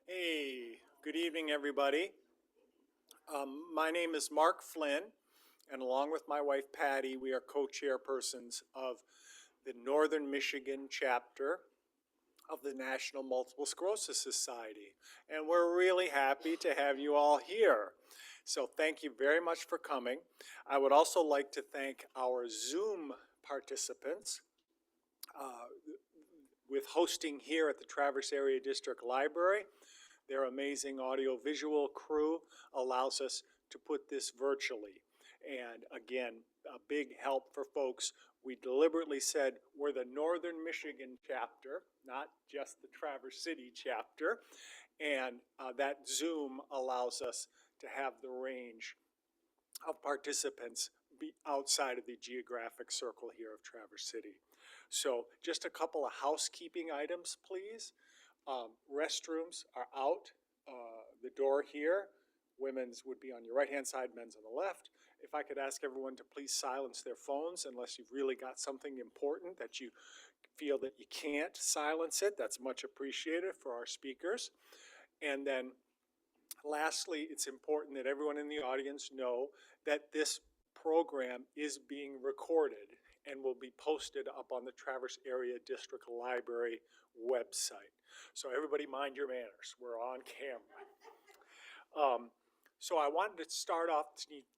Hey, good evening, everybody. My name is Mark Flynn, and along with my wife Patty, we are co-chairpersons of the Northern Michigan chapter of the National Multiple Sclerosis Society. And we're really happy to have you all here. So thank you very much for coming. I would also like to thank our Zoom participants with hosting here at the Traverse Area District Library. Their amazing audio-visual crew allows us to put this virtually. And again, a big help for folks. We deliberately said we're the Northern Michigan chapter, not just the Traverse City chapter. And that Zoom allows us to have the range of participants be outside of the geographic circle here of Traverse City. So just a couple of housekeeping items, please. Restrooms are out the door here. Women's would be on your right-hand side, men's on the left. If I could ask everyone to please silence their phones unless you've really got something important that you feel that you can't silence it, that's much appreciated for our speakers. And then lastly, it's important that everyone in the audience know that this program is being recorded and will be posted up on the Traverse Area District Library website. So everybody mind your manners, we're on camera. So I wanted to start off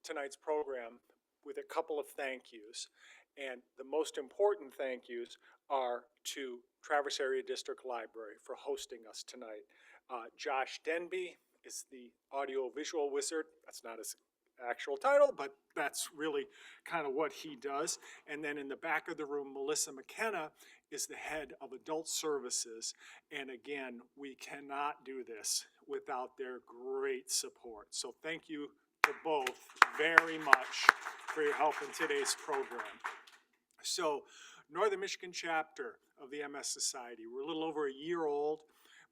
tonight's program with a couple of thank yous. And the most important thank yous are to Traverse Area District Library for hosting us tonight. Josh Denby is the audio-visual wizard. That's not his actual title, but that's really kind of what he does. And then in the back of the room, Melissa McKenna is the head of adult services. And again, we cannot do this without their great support. So thank you to both very much for your help in today's program. So Northern Michigan chapter of the MS Society, we're a little over a year old.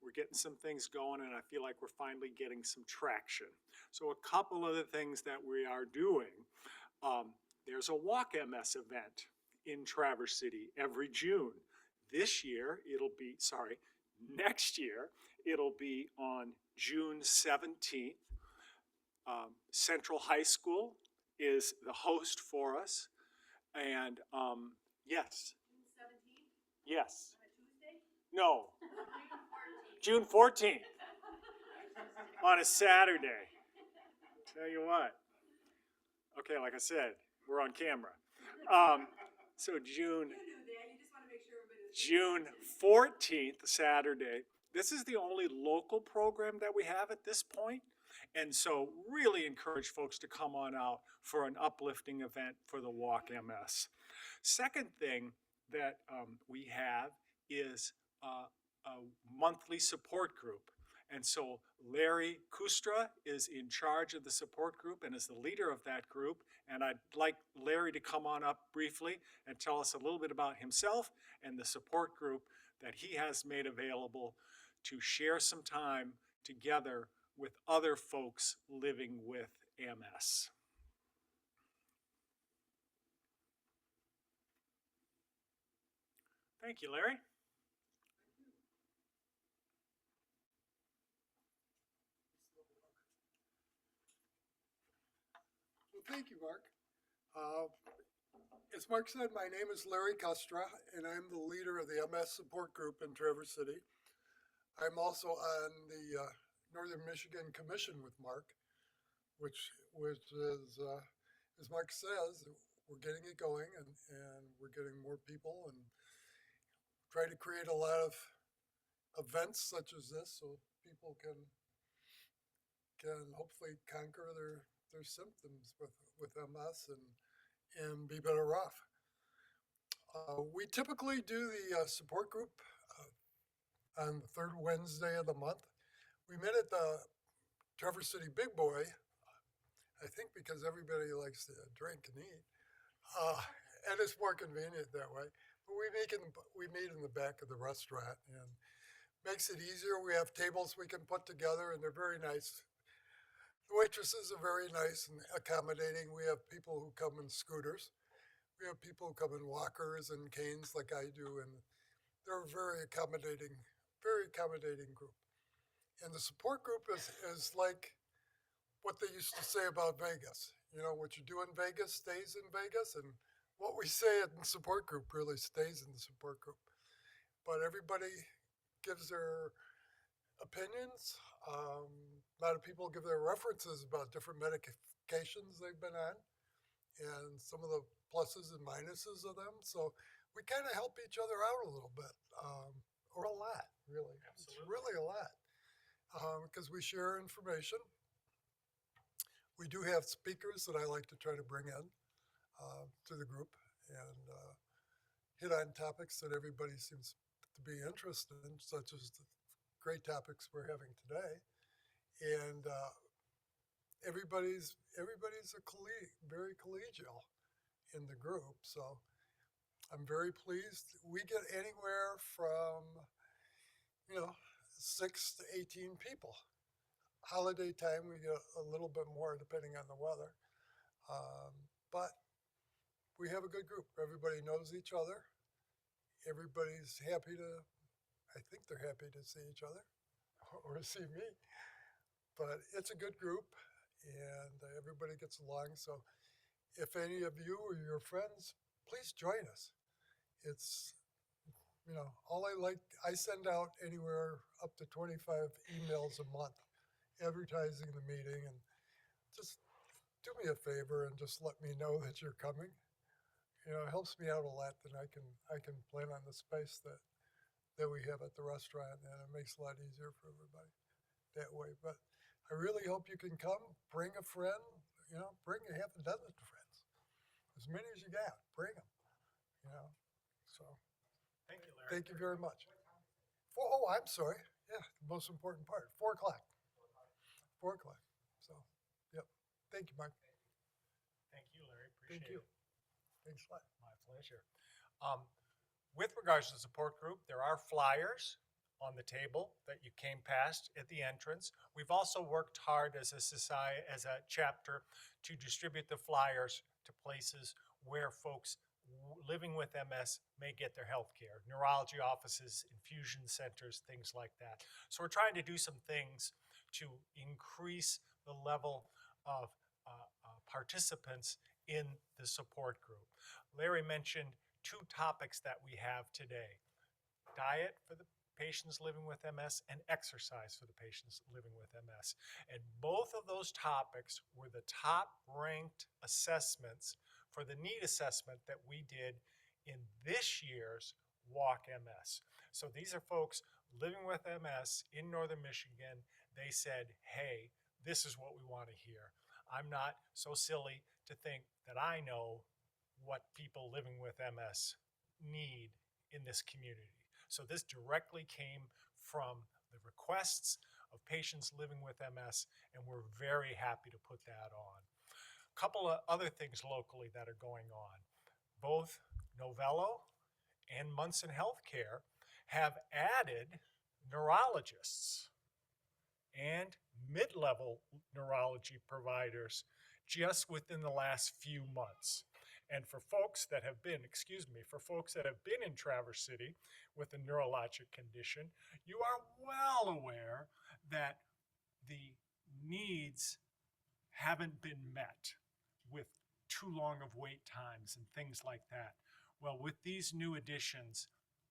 We're getting some things going, and I feel like we're finally getting some traction. So a couple of the things that we are doing, there's a Walk MS event in Traverse City every June. This year, next year, it'll be on June 17th. Central High School is the host for us. And yes. June 17th? Yes. On a Tuesday? No. June 14th. On a Saturday. Tell you what. Okay, like I said, we're on camera. So June 14th, Saturday. This is the only local program that we have at this point. And so really encourage folks to come on out for an uplifting event for the Walk MS. Second thing that we have is a monthly support group. And so Larry Kustra is in charge of the support group and is the leader of that group. And I'd like Larry to come on up briefly and tell us a little bit about himself and the support group that he has made available to share some time together with other folks living with MS. Thank you, Larry. Thank you, Mark. As Mark said, my name is Larry Kustra, and I'm the leader of the MS support group in Traverse City. I'm also on the Northern Michigan Commission with Mark, which is, as Mark says, we're getting it going, and we're getting more people and try to create a lot of events such as this so people can hopefully conquer their symptoms with MS and be better off. We typically do the support group on the third Wednesday of the month. We met at the Traverse City Big Boy, I think because everybody likes to drink and eat, and it's more convenient that way. But we meet in the back of the restaurant, and makes it easier. We have tables we can put together, and they're very nice. The waitresses are very nice and accommodating. We have people who come in scooters. We have people who come in walkers and canes like I do, and they're a very accommodating group. And the support group is like what they used to say about Vegas. You know, what you do in Vegas stays in Vegas, and what we say in the support group really stays in the support group. But everybody gives their opinions. A lot of people give their references about different medications they've been on and some of the pluses and minuses of them. So we kind of help each other out a little bit, or a lot, really. Absolutely. It's really a lot because we share information. We do have speakers that I like to try to bring in to the group and hit on topics that everybody seems to be interested in, such as the great topics we're having today. And everybody's very collegial in the group. So I'm very pleased. We get anywhere from 6 to 18 people. Holiday time, we get a little bit more depending on the weather. But we have a good group. Everybody knows each other. Everybody's happy I think they're happy to see each other or see me. But it's a good group and everybody gets along. So if any of you or your friends, please join us. It's, I send out anywhere up to 25 emails a month advertising the meeting, and just do me a favor and just let me know that you're coming. It helps me out a lot. Then I can plan on the space that we have at the restaurant, and it makes it a lot easier for everybody that way. But I really hope you can come. Bring a friend. Bring a half a dozen friends, as many as you got. Bring them. So Thank you, Larry. thank you very much. Oh, I'm sorry. Yeah, the most important part. 4 o'clock. 4 o'clock. So, yep. Thank you, Mike. Thank you, Larry. Appreciate Thank you. it. Thanks a lot. My pleasure. With regards to the support group, there are flyers on the table that you came past at the entrance. We've also worked hard as a society, as a chapter, to distribute the flyers to places where folks living with MS may get their health care, neurology offices, infusion centers, things like that. So we're trying to do some things to increase the level of participants in the support group. Larry mentioned 2 topics that we have today: diet for the patients living with MS and exercise for the patients living with MS. And both of those topics were the top ranked assessments for the need assessment that we did in this year's Walk MS. So these are folks living with MS in Northern Michigan. They said, hey, this is what we want to hear. I'm not so silly to think that I know what people living with MS need in this community. So this directly came from the requests of patients living with MS, and we're very happy to put that on. A couple of other things locally that are going on. Both Novello and Munson Healthcare have added neurologists and mid-level neurology providers just within the last few months. And for folks that have been, in Traverse City with a neurologic condition, you are well aware that the needs haven't been met with too long of wait times and things like that. Well, with these new additions,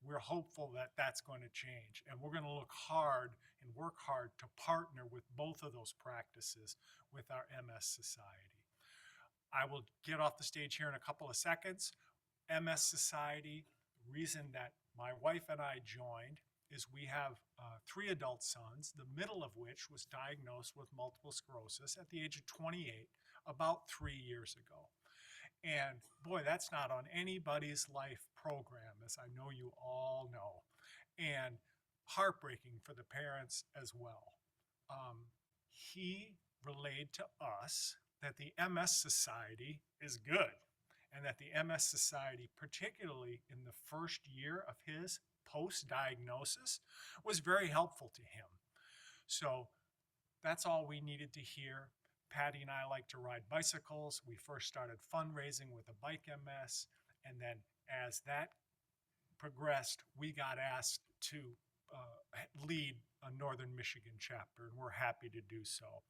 we're hopeful that that's going to change. And we're going to look hard and work hard to partner with both of those practices with our MS Society. I will get off the stage here in a couple of seconds. MS Society, the reason that my wife and I joined is we have 3 adult sons, the middle of which was diagnosed with multiple sclerosis at the age of 28 about 3 years ago. And boy, that's not on anybody's life program, as I know you all know, and heartbreaking for the parents as well. He relayed to us that the MS Society is good, and that the MS Society, particularly in the first year of his post-diagnosis, was very helpful to him. So that's all we needed to hear. Patty and I like to ride bicycles. We first started fundraising with a Bike MS, and then as that progressed, we got asked to lead a Northern Michigan chapter, and we're happy to do so.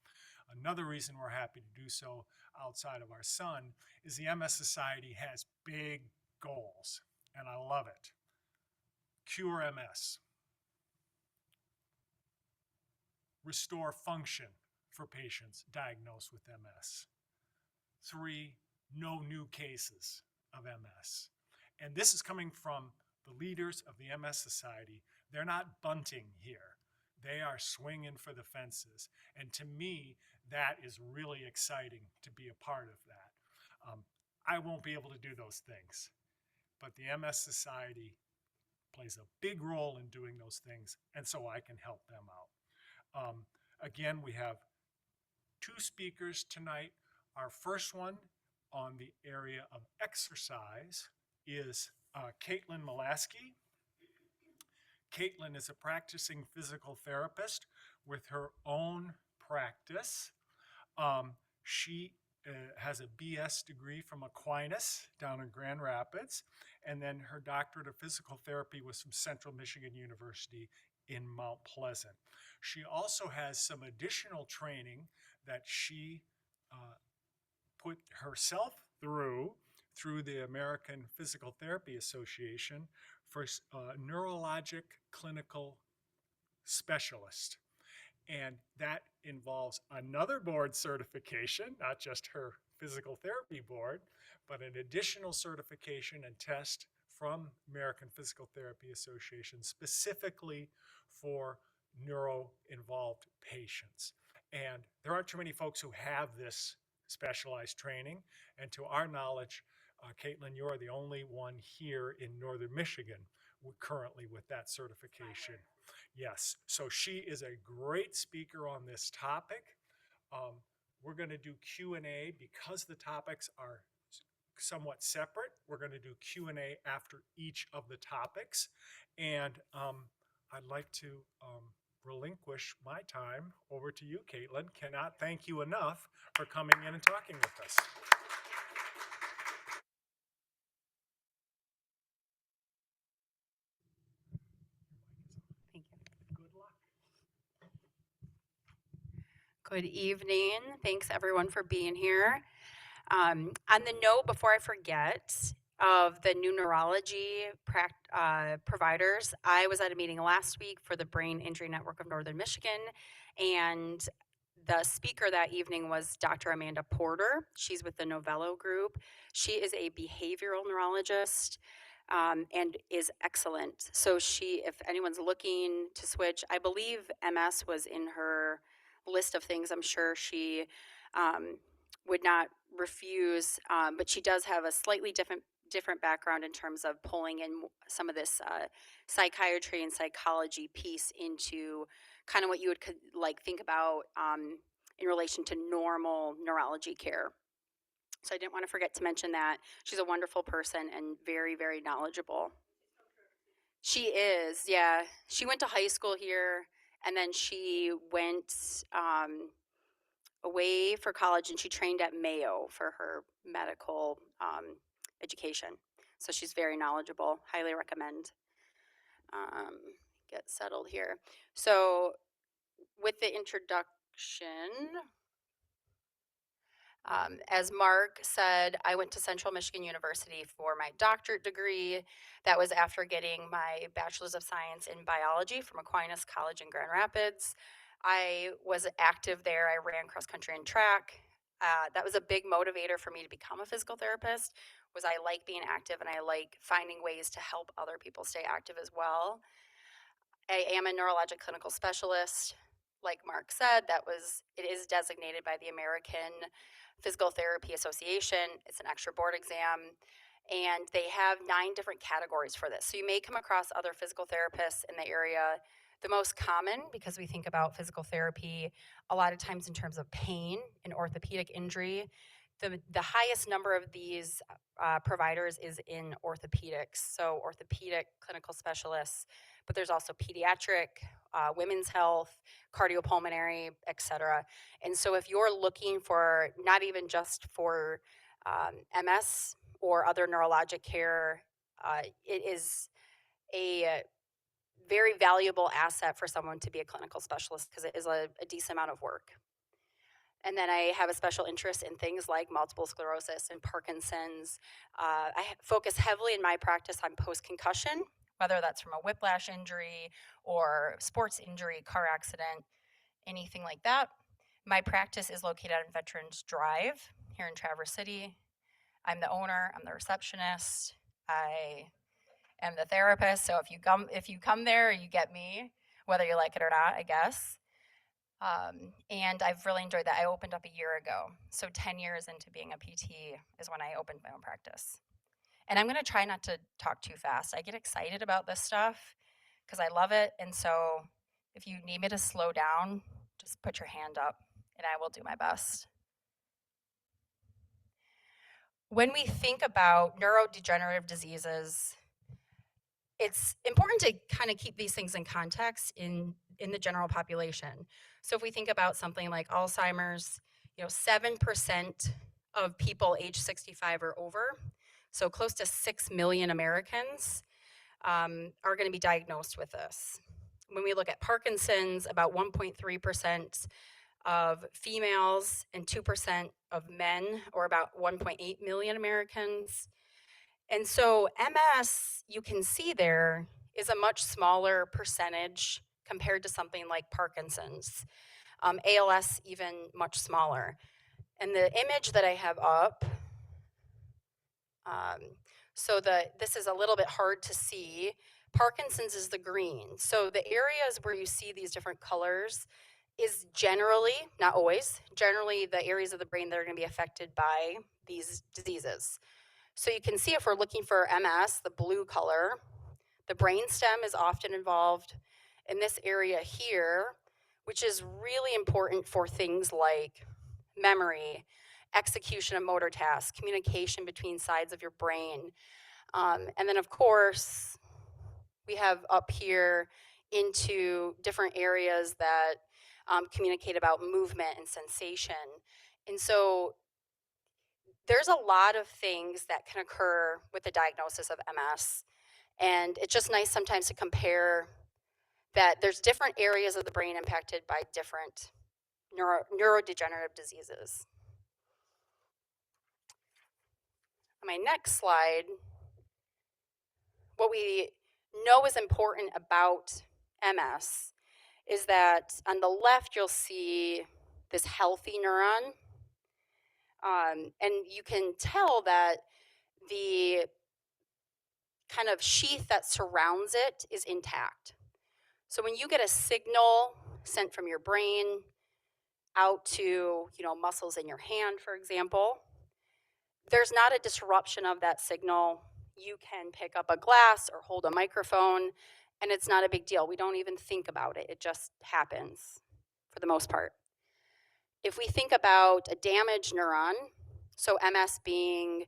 Another reason we're happy to do so outside of our son is the MS Society has big goals, and I love it. Cure MS. Restore function for patients diagnosed with MS. 3, no new cases of MS. And this is coming from the leaders of the MS Society. They're not bunting here. They are swinging for the fences. And to me, that is really exciting to be a part of that. I won't be able to do those things, but the MS Society plays a big role in doing those things, and so I can help them out. Again, we have 2 speakers tonight. Our first one on the area of exercise is Caitlin Molaski. Caitlin is a practicing physical therapist with her own practice. She has a BS degree from Aquinas down in Grand Rapids, and then her doctorate of physical therapy was from Central Michigan University in Mount Pleasant. She also has some additional training that she put herself through the American Physical Therapy Association for neurologic clinical specialist. And that involves another board certification, not just her physical therapy board, but an additional certification and test from American Physical Therapy Association specifically for neuro-involved patients. And there aren't too many folks who have this specialized training. And to our knowledge, Caitlin, you are the only one here in Northern Michigan currently with that certification. Yes, so she is a great speaker on this topic. We're going to do Q&A because the topics are somewhat separate. We're going to do Q&A after each of the topics. And I'd like to relinquish my time over to you, Caitlin. Cannot thank you enough for coming in and talking with us. Thank you. Good luck. Good evening. Thanks everyone for being here. On the note, before I forget, of the new neurology providers, I was at a meeting last week for the Brain Injury Network of Northern Michigan, and the speaker that evening was Dr. Amanda Porter. She's with the Novello group. She is a behavioral neurologist and is excellent. So if anyone's looking to switch, I believe MS was in her list of things I'm sure she would not refuse, but she does have a slightly different background in terms of pulling in some of this psychiatry and psychology piece into kind of what you would think about in relation to normal neurology care. So I didn't want to forget to mention that. She's a wonderful person and very, very knowledgeable. She is, yeah. She went to high school here, and then she went away for college, and she trained at Mayo for her medical education. So she's very knowledgeable. Highly recommend. Get settled here. So with the introduction, as Mark said, I went to Central Michigan University for my doctorate degree. That was after getting my Bachelor's of Science in Biology from Aquinas College in Grand Rapids. I was active there. I ran cross country and track. That was a big motivator for me to become a physical therapist, was I like being active and I like finding ways to help other people stay active as well. I am a neurologic clinical specialist. Like Mark said, it is designated by the American Physical Therapy Association. It's an extra board exam, and they have 9 different categories for this. So you may come across other physical therapists in the area. The most common, because we think about physical therapy a lot of times in terms of pain and orthopedic injury, the highest number of these providers is in orthopedics, so orthopedic clinical specialists, but there's also pediatric, women's health, cardiopulmonary, et cetera. And so if you're looking for, not even just for MS or other neurologic care, it is very valuable asset for someone to be a clinical specialist because it is a decent amount of work. And then I have a special interest in things like multiple sclerosis and Parkinson's. I focus heavily in my practice on post-concussion, whether that's from a whiplash injury or sports injury, car accident, anything like that. My practice is located on Veterans Drive here in Traverse City. I'm the owner, I'm the receptionist, I am the therapist. So if you come there, you get me, whether you like it or not, I guess. And I've really enjoyed that. I opened up a year ago. So 10 years into being a PT is when I opened my own practice. And I'm gonna try not to talk too fast. I get excited about this stuff because I love it. And so if you need me to slow down, just put your hand up and I will do my best. When we think about neurodegenerative diseases, it's important to kind of keep these things in context in the general population. So if we think about something like Alzheimer's, 7% of people age 65 or over, so close to 6 million Americans are going to be diagnosed with this. When we look at Parkinson's, about 1.3% of females and 2% of men, or about 1.8 million Americans. And so MS, you can see there, is a much smaller percentage compared to something like Parkinson's. ALS, even much smaller. And the image that I have up, this is a little bit hard to see. Parkinson's is the green. So the areas where you see these different colors is generally, not always, generally the areas of the brain that are going to be affected by these diseases. So you can see if we're looking for MS, the blue color, the brainstem is often involved in this area here, which is really important for things like memory, execution of motor tasks, communication between sides of your brain. And then of course, we have up here into different areas that communicate about movement and sensation. And so there's a lot of things that can occur with the diagnosis of MS. And it's just nice sometimes to compare that there's different areas of the brain impacted by different neurodegenerative diseases. On my next slide, what we know is important about MS is that on the left, you'll see this healthy neuron. And you can tell that the kind of sheath that surrounds it is intact. So when you get a signal sent from your brain out to, muscles in your hand, for example, there's not a disruption of that signal. You can pick up a glass or hold a microphone, and it's not a big deal. We don't even think about it. It just happens for the most part. If we think about a damaged neuron, so MS being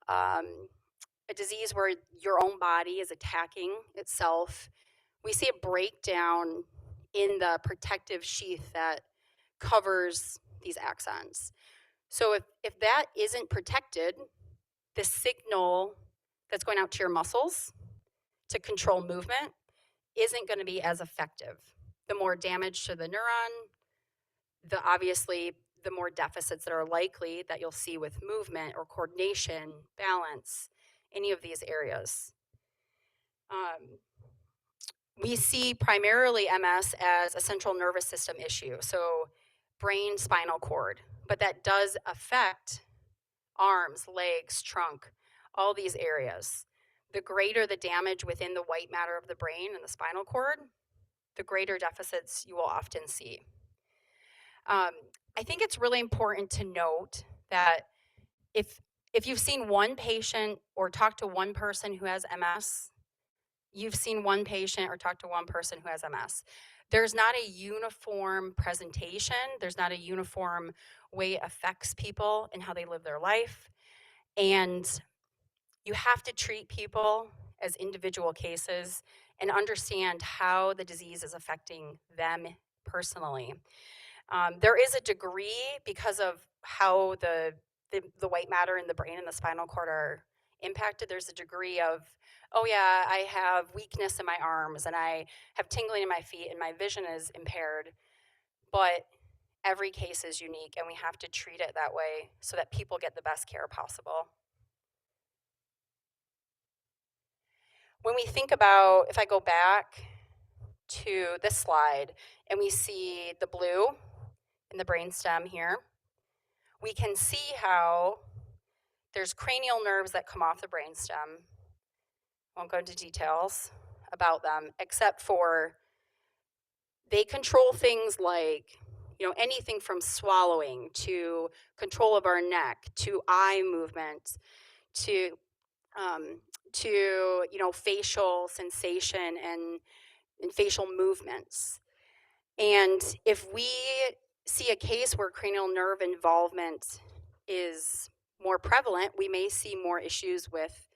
a disease where your own body is attacking itself, we see a breakdown in the protective sheath that covers these axons. So if that isn't protected, the signal that's going out to your muscles to control movement isn't going to be as effective. The more damage to the neuron, obviously the more deficits that are likely that you'll see with movement or coordination, balance, any of these areas. We see primarily MS as a central nervous system issue, so brain, spinal cord, but that does affect arms, legs, trunk, all these areas. The greater the damage within the white matter of the brain and the spinal cord, the greater deficits you will often see. I think it's really important to note that if you've seen one patient or talked to one person who has MS, you've seen one patient or talked to one person who has MS. There's not a uniform presentation. There's not a uniform way it affects people and how they live their life. And you have to treat people as individual cases and understand how the disease is affecting them personally. There is a degree because of how the white matter in the brain and the spinal cord are impacted. There's a degree of, oh yeah, I have weakness in my arms and I have tingling in my feet and my vision is impaired. But every case is unique and we have to treat it that way so that people get the best care possible. When we think about, if I go back to this slide and we see the blue in the brainstem here, we can see how there's cranial nerves that come off the brainstem. Won't go into details about them, except for they control things like, anything from swallowing to control of our neck to eye movement to facial sensation and facial movements. And if we see a case where cranial nerve involvement is more prevalent, we may see more issues with,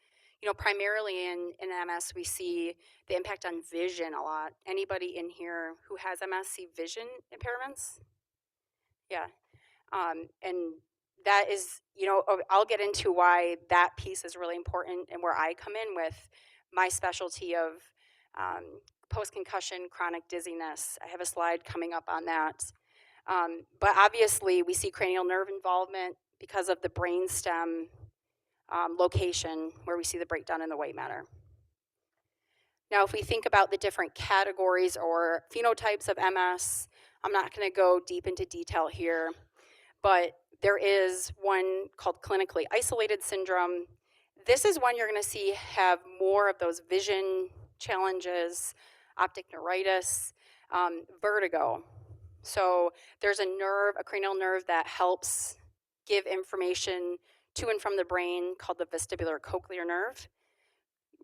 primarily in MS, we see the impact on vision a lot. Anybody in here who has MS see vision impairments? Yeah. And that is, I'll get into why that piece is really important and where I come in with my specialty of post-concussion chronic dizziness. I have a slide coming up on that. But obviously, we see cranial nerve involvement because of the brainstem location where we see the breakdown in the white matter. Now, if we think about the different categories or phenotypes of MS, I'm not going to go deep into detail here, but there is one called clinically isolated syndrome. This is one you're going to see have more of those vision challenges, optic neuritis, vertigo. So there's a cranial nerve that helps give information to and from the brain called the vestibular cochlear nerve,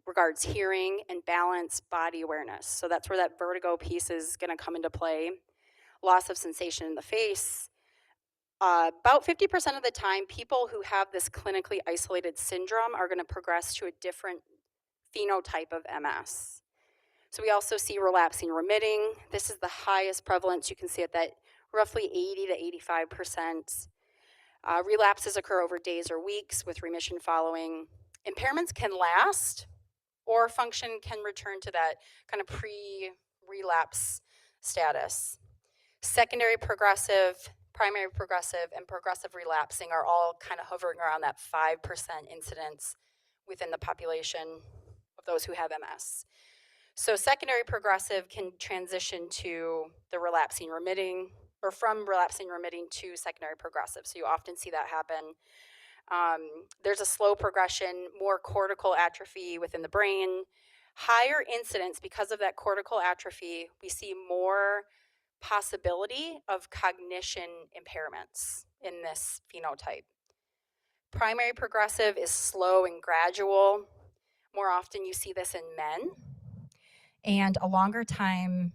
regards hearing and balance, body awareness. So that's where that vertigo piece is going to come into play. Loss of sensation in the face. About 50% of the time, people who have this clinically isolated syndrome are going to progress to a different phenotype of MS. So we also see relapsing remitting. This is the highest prevalence. You can see at that roughly 80 to 85%. Relapses occur over days or weeks with remission following. Impairments can last, or function can return to that kind of pre-relapse status. Secondary progressive, primary progressive, and progressive relapsing are all kind of hovering around that 5% incidence within the population of those who have MS. So secondary progressive can transition to the relapsing remitting, or from relapsing remitting to secondary progressive. So you often see that happen. There's a slow progression, more cortical atrophy within the brain. Higher incidence because of that cortical atrophy, we see more possibility of cognition impairments in this phenotype. Primary progressive is slow and gradual. More often you see this in men, and a longer time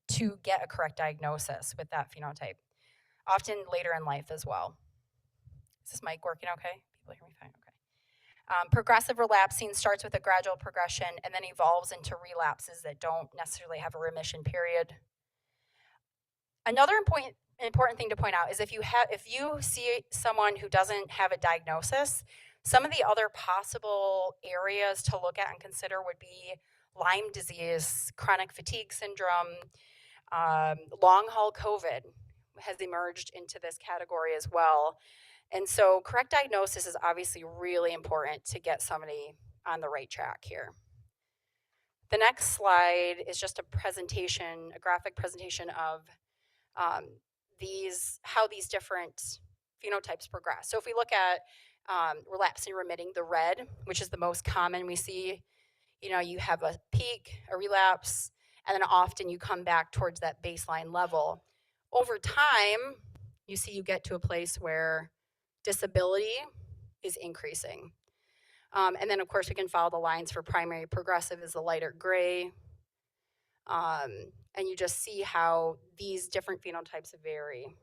to get a correct diagnosis with that phenotype, often later in life as well. Is this mic working okay? People hear me fine? Okay. Progressive relapsing starts with a gradual progression and then evolves into relapses that don't necessarily have a remission period. Another important thing to point out is if you see someone who doesn't have a diagnosis, some of the other possible areas to look at and consider would be Lyme disease, chronic fatigue syndrome, long haul COVID has emerged into this category as well. And so correct diagnosis is obviously really important to get somebody on the right track here. The next slide is just a graphic presentation of how these different phenotypes progress. So if we look at relapsing remitting, the red, which is the most common we see, you have a peak, a relapse, and then often you come back towards that baseline level. Over time, you get to a place where disability is increasing. And then, of course, we can follow the lines for primary progressive is the lighter gray. And you just see how these different phenotypes vary.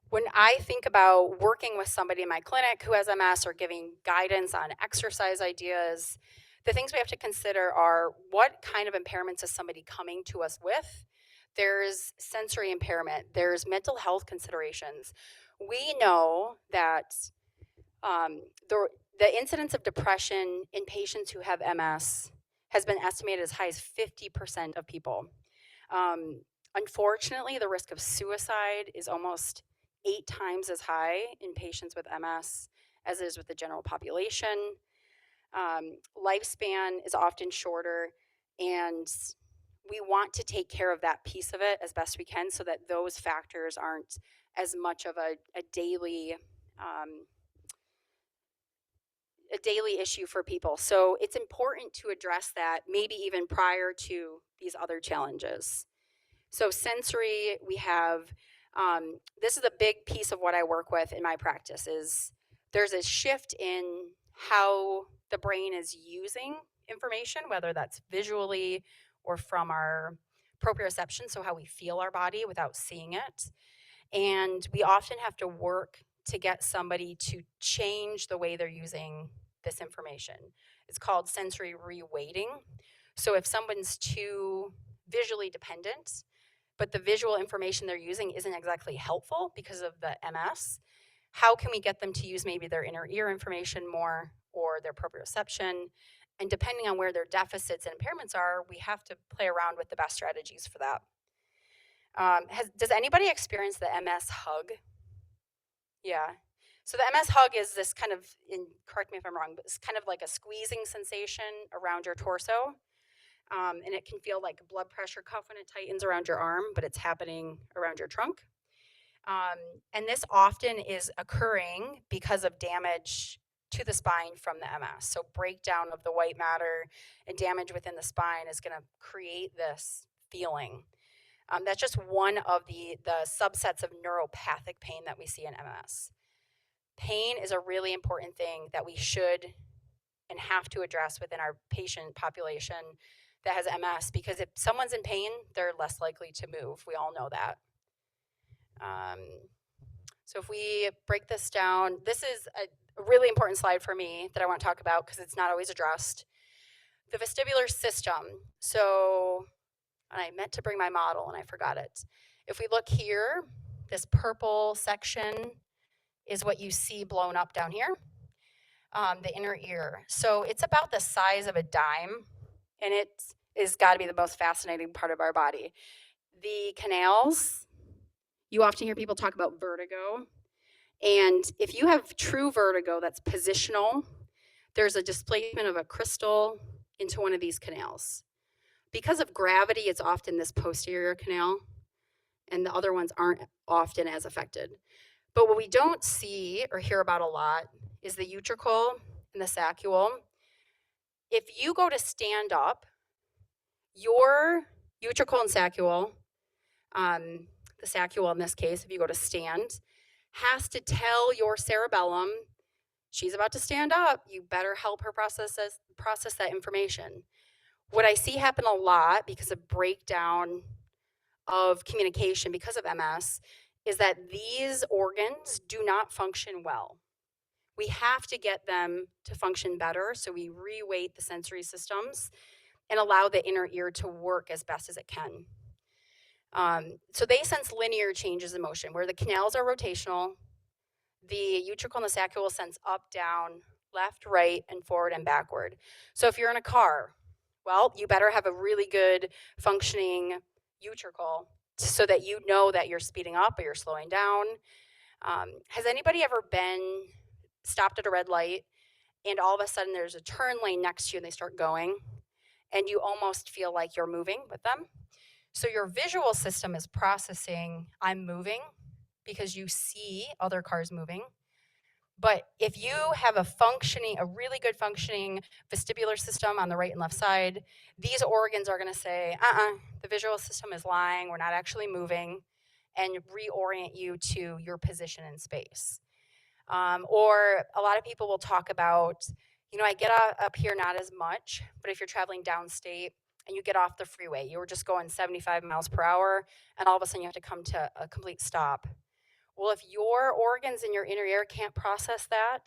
When I think about working with somebody in my clinic who has MS or giving guidance on exercise ideas, the things we have to consider are what kind of impairments is somebody coming to us with? There's sensory impairment, there's mental health considerations. We know that the incidence of depression in patients who have MS has been estimated as high as 50% of people. Unfortunately, the risk of suicide is almost 8 times as high in patients with MS as it is with the general population. Lifespan is often shorter, and we want to take care of that piece of it as best we can so that those factors aren't as much of a daily issue for people. So it's important to address that maybe even prior to these other challenges. So sensory, we have, this is a big piece of what I work with in my practice is there's a shift in how the brain is using information, whether that's visually or from our proprioception, so how we feel our body without seeing it. And we often have to work to get somebody to change the way they're using this information. It's called sensory reweighting. So if someone's too visually dependent, but the visual information they're using isn't exactly helpful because of the MS, how can we get them to use maybe their inner ear information more or their proprioception? And depending on where their deficits and impairments are, we have to play around with the best strategies for that. Does anybody experience the MS hug? Yeah. So the MS hug is this kind of, correct me if I'm wrong, but it's kind of like a squeezing sensation around your torso. And it can feel like a blood pressure cuff when it tightens around your arm, but it's happening around your trunk. And this often is occurring because of damage to the spine from the MS. So breakdown of the white matter and damage within the spine is going to create this feeling. That's just one of the subsets of neuropathic pain that we see in MS. Pain is a really important thing that we should and have to address within our patient population that has MS, because if someone's in pain, they're less likely to move. We all know that. So if we break this down, this is a really important slide for me that I want to talk about because it's not always addressed. The vestibular system. So I meant to bring my model and I forgot it. If we look here, this purple section is what you see blown up down here, the inner ear. So it's about the size of a dime, and it is got to be the most fascinating part of our body. The canals, you often hear people talk about vertigo. And if you have true vertigo that's positional, there's a displacement of a crystal into one of these canals. Because of gravity, it's often this posterior canal, and the other ones aren't often as affected. But what we don't see or hear about a lot is the utricle and the saccule. If you go to stand up, your utricle and saccule, the saccule in this case, if you go to stand, has to tell your cerebellum, she's about to stand up, you better help her process that information. What I see happen a lot because of breakdown of communication because of MS is that these organs do not function well. We have to get them to function better, so we reweight the sensory systems and allow the inner ear to work as best as it can. So they sense linear changes in motion, where the canals are rotational, the utricle and the saccule sense up, down, left, right, and forward and backward. So if you're in a car, well, you better have a really good functioning utricle so that you know that you're speeding up or you're slowing down. Has anybody ever been stopped at a red light and all of a sudden there's a turn lane next to you and they start going and you almost feel like you're moving with them? So your visual system is processing, I'm moving, because you see other cars moving. But if you have a really good functioning vestibular system on the right and left side, these organs are going to say, the visual system is lying, we're not actually moving, and reorient you to your position in space. Or a lot of people will talk about, I get up here not as much, but if you're traveling downstate and you get off the freeway, you were just going 75 miles per hour, and all of a sudden you have to come to a complete stop. Well, if your organs in your inner ear can't process that,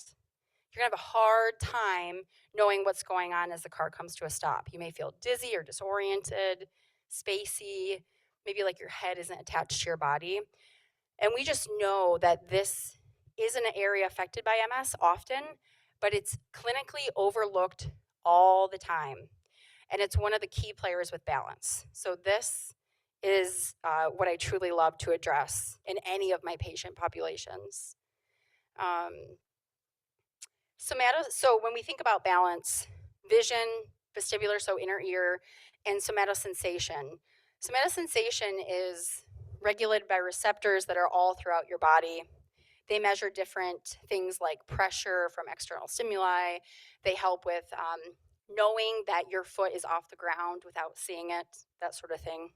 you're gonna have a hard time knowing what's going on as the car comes to a stop. You may feel dizzy or disoriented, spacey, maybe like your head isn't attached to your body. And we just know that this is an area affected by MS often, but it's clinically overlooked all the time. And it's one of the key players with balance. So this is what I truly love to address in any of my patient populations. So when we think about balance, vision, vestibular, so inner ear, and somatosensation. Somatosensation is regulated by receptors that are all throughout your body. They measure different things like pressure from external stimuli. They help with knowing that your foot is off the ground without seeing it, that sort of thing.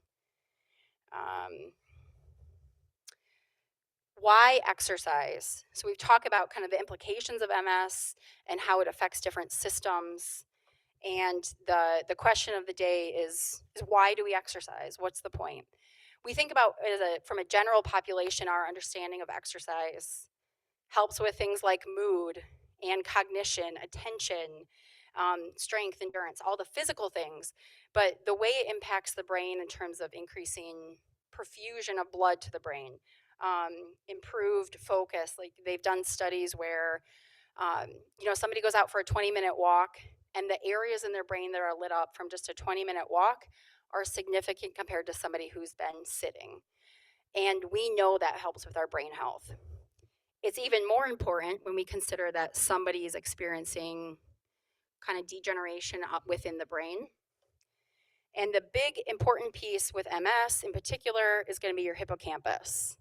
Why exercise? So we've talked about kind of the implications of MS and how it affects different systems. And the question of the day is why do we exercise? What's the point? We think about from a general population, our understanding of exercise helps with things like mood and cognition, attention, strength, endurance, all the physical things. But the way it impacts the brain in terms of increasing perfusion of blood to the brain, improved focus. Like they've done studies where, somebody goes out for a 20-minute walk and the areas in their brain that are lit up from just a 20-minute walk are significant compared to somebody who's been sitting. And we know that helps with our brain health. It's even more important when we consider that somebody is experiencing kind of degeneration up within the brain. And the big important piece with MS in particular is going to be your hippocampus.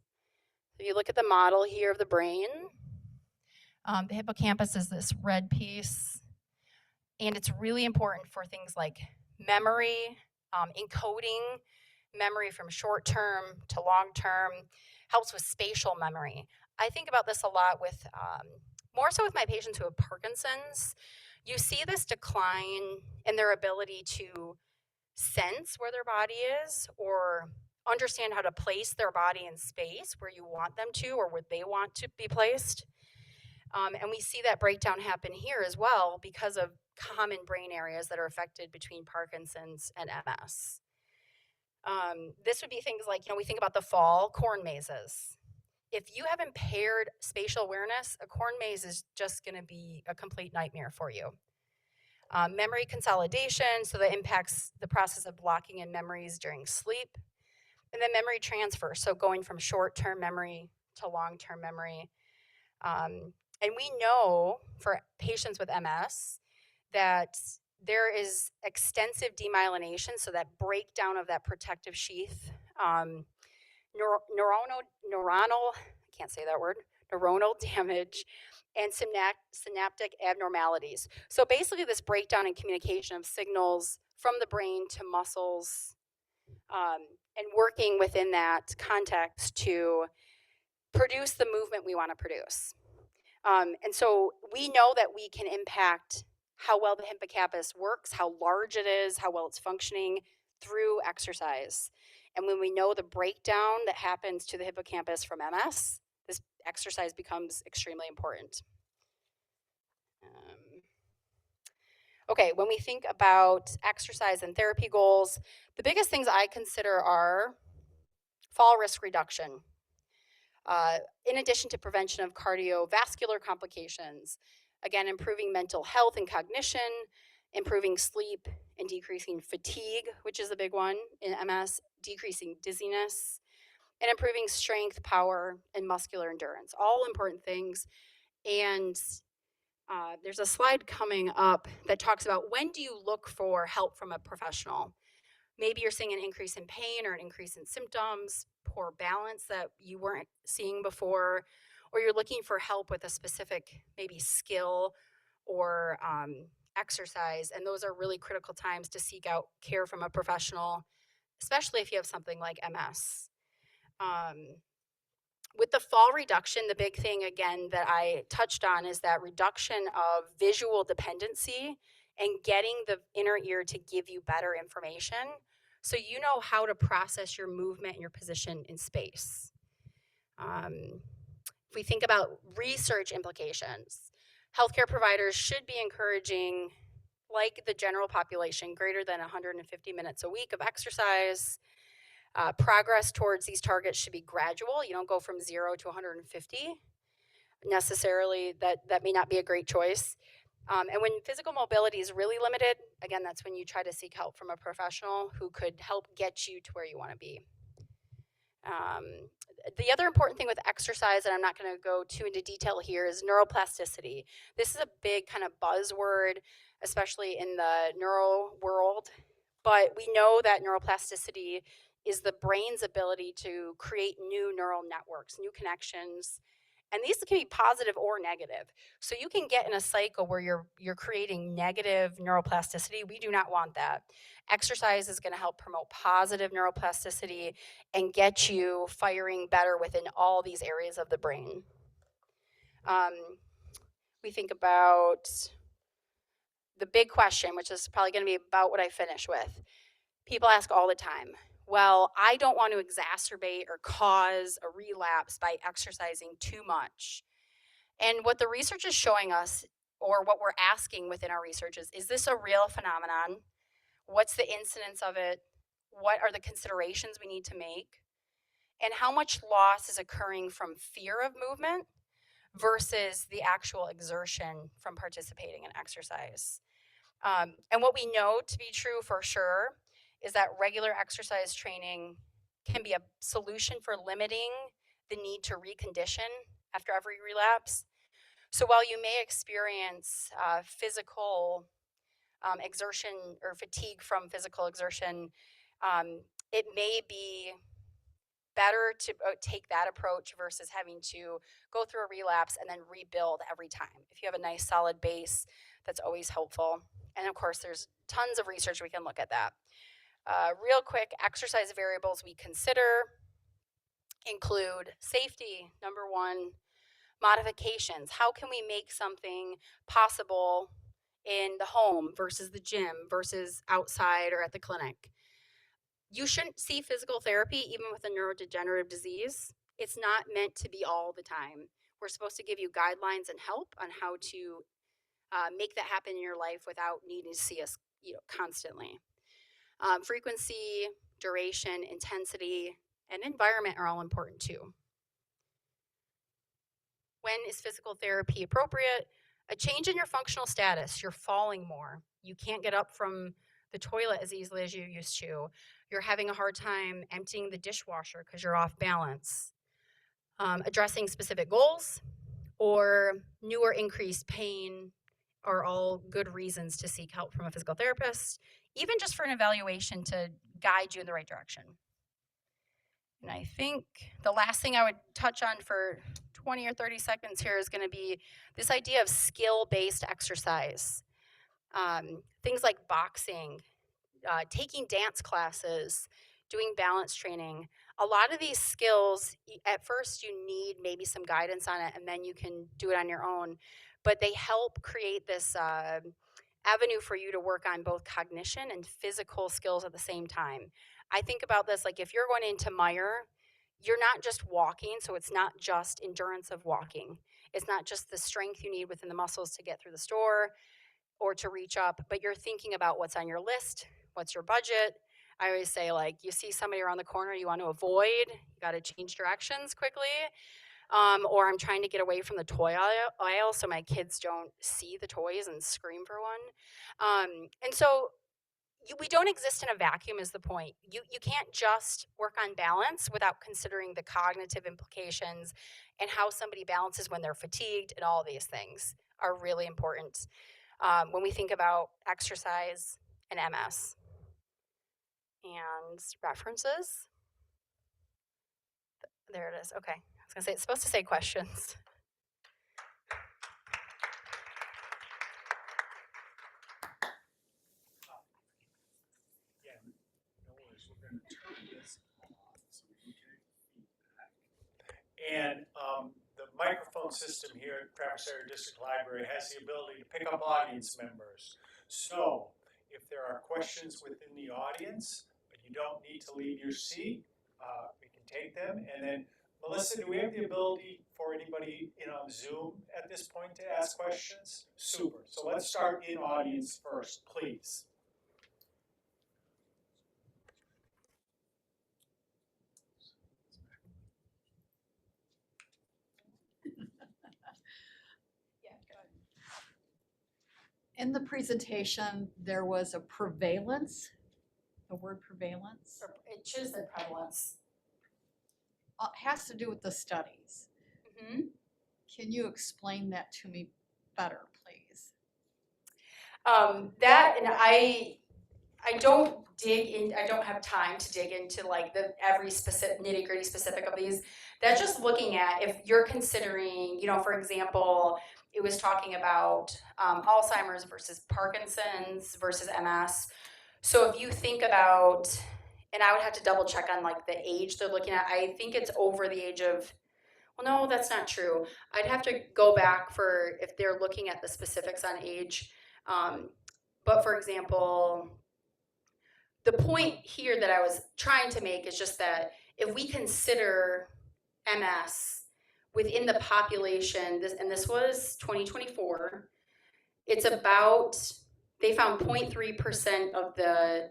If you look at the model here of the brain, the hippocampus is this red piece, and it's really important for things like memory, encoding memory from short term to long term, helps with spatial memory. I think about this a lot with, more so with my patients who have Parkinson's. You see this decline in their ability to sense where their body is or understand how to place their body in space where you want them to or where they want to be placed. And we see that breakdown happen here as well because of common brain areas that are affected between Parkinson's and MS. This would be things like, we think about the fall, corn mazes. If you have impaired spatial awareness, a corn maze is just going to be a complete nightmare for you. Memory consolidation, so that impacts the process of blocking in memories during sleep. And then memory transfer, so going from short-term memory to long-term memory. And we know for patients with MS that there is extensive demyelination, so that breakdown of that protective sheath, neuronal damage, and synaptic abnormalities. So basically this breakdown in communication of signals from the brain to muscles, and working within that context to produce the movement we want to produce. And so we know that we can impact how well the hippocampus works, how large it is, how well it's functioning through exercise. And when we know the breakdown that happens to the hippocampus from MS, this exercise becomes extremely important. Okay, when we think about exercise and therapy goals, the biggest things I consider are fall risk reduction. In addition to prevention of cardiovascular complications, again, improving mental health and cognition, improving sleep and decreasing fatigue, which is a big one in MS, decreasing dizziness, and improving strength, power, and muscular endurance. All important things. And there's a slide coming up that talks about when do you look for help from a professional? Maybe you're seeing an increase in pain or an increase in symptoms, poor balance that you weren't seeing before, or you're looking for help with a specific maybe skill or exercise. And those are really critical times to seek out care from a professional, especially if you have something like MS. With the fall reduction, the big thing, again, that I touched on is that reduction of visual dependency and getting the inner ear to give you better information so you know how to process your movement and your position in space. If we think about research implications, healthcare providers should be encouraging, like the general population, greater than 150 minutes a week of exercise. Progress towards these targets should be gradual. You don't go from 0 to 150 necessarily. That may not be a great choice. And when physical mobility is really limited, again, that's when you try to seek help from a professional who could help get you to where you want to be. The other important thing with exercise, and I'm not going to go too into detail here, is neuroplasticity. This is a big kind of buzzword, especially in the neuro world. But we know that neuroplasticity is the brain's ability to create new neural networks, new connections. And these can be positive or negative. So you can get in a cycle where you're creating negative neuroplasticity. We do not want that. Exercise is going to help promote positive neuroplasticity and get you firing better within all these areas of the brain. We think about the big question, which is probably going to be about what I finish with. People ask all the time, well, I don't want to exacerbate or cause a relapse by exercising too much. And what the research is showing us, or what we're asking within our research is this a real phenomenon? What's the incidence of it? What are the considerations we need to make? And how much loss is occurring from fear of movement versus the actual exertion from participating in exercise? And what we know to be true for sure is that regular exercise training can be a solution for limiting the need to recondition after every relapse. So while you may experience physical exertion or fatigue from physical exertion, it may be better to take that approach versus having to go through a relapse and then rebuild every time. If you have a nice solid base, that's always helpful. And of course, there's tons of research we can look at that. Real quick, exercise variables we consider include safety, number one, modifications. How can we make something possible in the home versus the gym versus outside or at the clinic? You shouldn't see physical therapy even with a neurodegenerative disease. It's not meant to be all the time. We're supposed to give you guidelines and help on how to make that happen in your life without needing to see us, constantly. Frequency, duration, intensity, and environment are all important too. When is physical therapy appropriate? A change in your functional status. You're falling more. You can't get up from the toilet as easily as you used to. You're having a hard time emptying the dishwasher because you're off balance. Addressing specific goals or new or increased pain are all good reasons to seek help from a physical therapist, even just for an evaluation to guide you in the right direction. And I think the last thing I would touch on for 20 or 30 seconds here is going to be this idea of skill-based exercise. Things like boxing, taking dance classes, doing balance training. A lot of these skills, at first you need maybe some guidance on it and then you can do it on your own, but they help create this avenue for you to work on both cognition and physical skills at the same time. I think about this like if you're going into Meyer, you're not just walking, so it's not just endurance of walking. It's not just the strength you need within the muscles to get through the store or to reach up, but you're thinking about what's on your list, what's your budget. I always say, like, you see somebody around the corner you want to avoid, you got to change directions quickly. Or I'm trying to get away from the toy aisle so my kids don't see the toys and scream for one. And so we don't exist in a vacuum is the point. You can't just work on balance without considering the cognitive implications and how somebody balances when they're fatigued, and all these things are really important when we think about exercise and MS. And references. There it is. Okay. I was going to say, it's supposed to say questions. Yeah, no worries. We're going to turn this off so we can get feedback. And the microphone system here at Traverse Area District Library has the ability to pick up audience members. So if there are questions within the audience, but you don't need to leave your seat, we can take them. And then, Melissa, do we have the ability for anybody on Zoom at this point to ask questions? Super. So let's start in audience first, please. In the presentation, there was a prevalence, the word prevalence. It should have said prevalence. Has to do with the studies. Mm-hmm. Can you explain that to me better, please? That, and I don't dig in, I don't have time to dig into like the every specific nitty gritty specific of these. That's just looking at if you're considering, you know, for example, it was talking about Alzheimer's versus Parkinson's versus MS. So if you think about, and I would have to double check on like the age they're looking at. I think it's over the age of, well, no, that's not true. I'd have to go back for if they're looking at the specifics on age. But for example, the point here that I was trying to make is just that if we consider MS within the population, this was 2024, it's about, they found 0.3% of the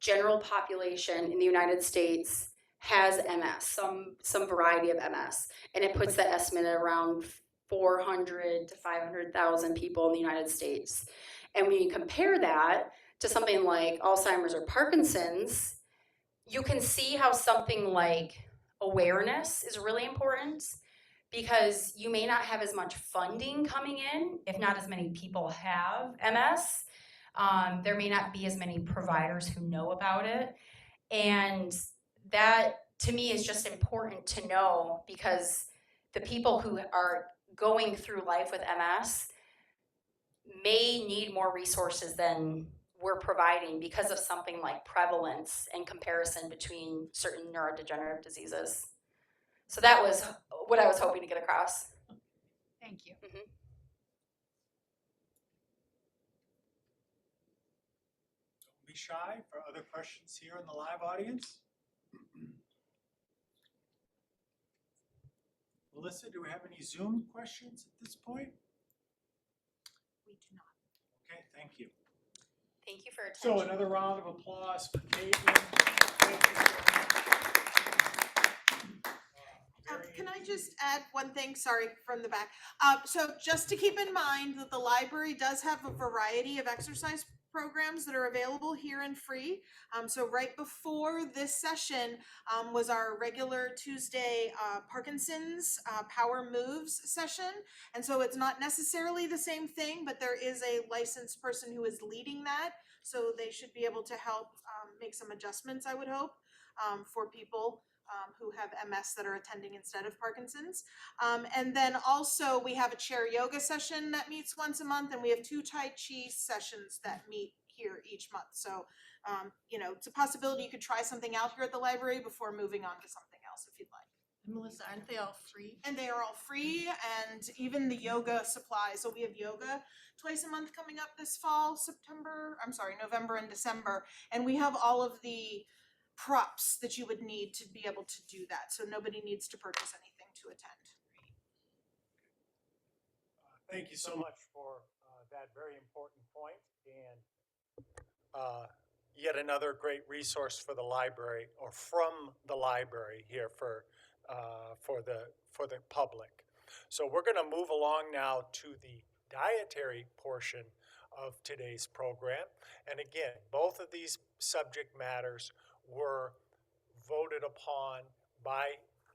general population in the United States has MS, some variety of MS, and it puts the estimate at around 400 to 500,000 people in the United States. And when you compare that to something like Alzheimer's or Parkinson's, you can see how something like awareness is really important, because you may not have as much funding coming in if not as many people have MS. There may not be as many providers who know about it. And that to me is just important to know, because the people who are going through life with MS may need more resources than we're providing because of something like prevalence and comparison between certain neurodegenerative diseases. So that was what I was hoping to get across. Thank you. Mm-hmm. Don't be shy for other questions here in the live audience. Melissa, do we have any Zoom questions at this point? We do not. Okay, thank you. Thank you for So attention. another round of applause for Caitlin. Thank you so much. Can I just add one thing? Sorry, from the back. So just to keep in mind that the library does have a variety of exercise programs that are available here and free. So right before this session was our regular Tuesday Parkinson's Power Moves session. And so it's not necessarily the same thing, but there is a licensed person who is leading that. So they should be able to help make some adjustments, I would hope, for people who have MS that are attending instead of Parkinson's. And then also we have a chair yoga session that meets once a month, and we have 2 Tai Chi sessions that meet here each month. So, you know, it's a possibility you could try something out here at the library before moving on to something else if you'd like. Melissa, aren't they all free? And they are all free, and even the yoga supplies. So we have yoga twice a month coming up this fall, November and December. And we have all of the props that you would need to be able to do that. So nobody needs to purchase anything to attend. Thank you so much for that very important point, and yet another great resource for the library, or from the library here for the public. So we're going to move along now to the dietary portion of today's program. And again, both of these subject matters were voted upon by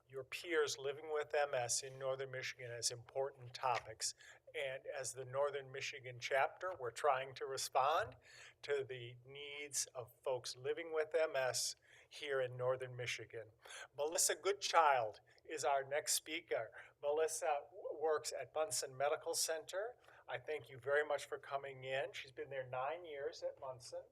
your peers living with MS in Northern Michigan as important topics. And as the Northern Michigan chapter, we're trying to respond to the needs of folks living with MS here in Northern Michigan. Melissa Goodchild is our next speaker. Melissa works at Munson Medical Center. I thank you very much for coming in. She's been there 9 years at Munson,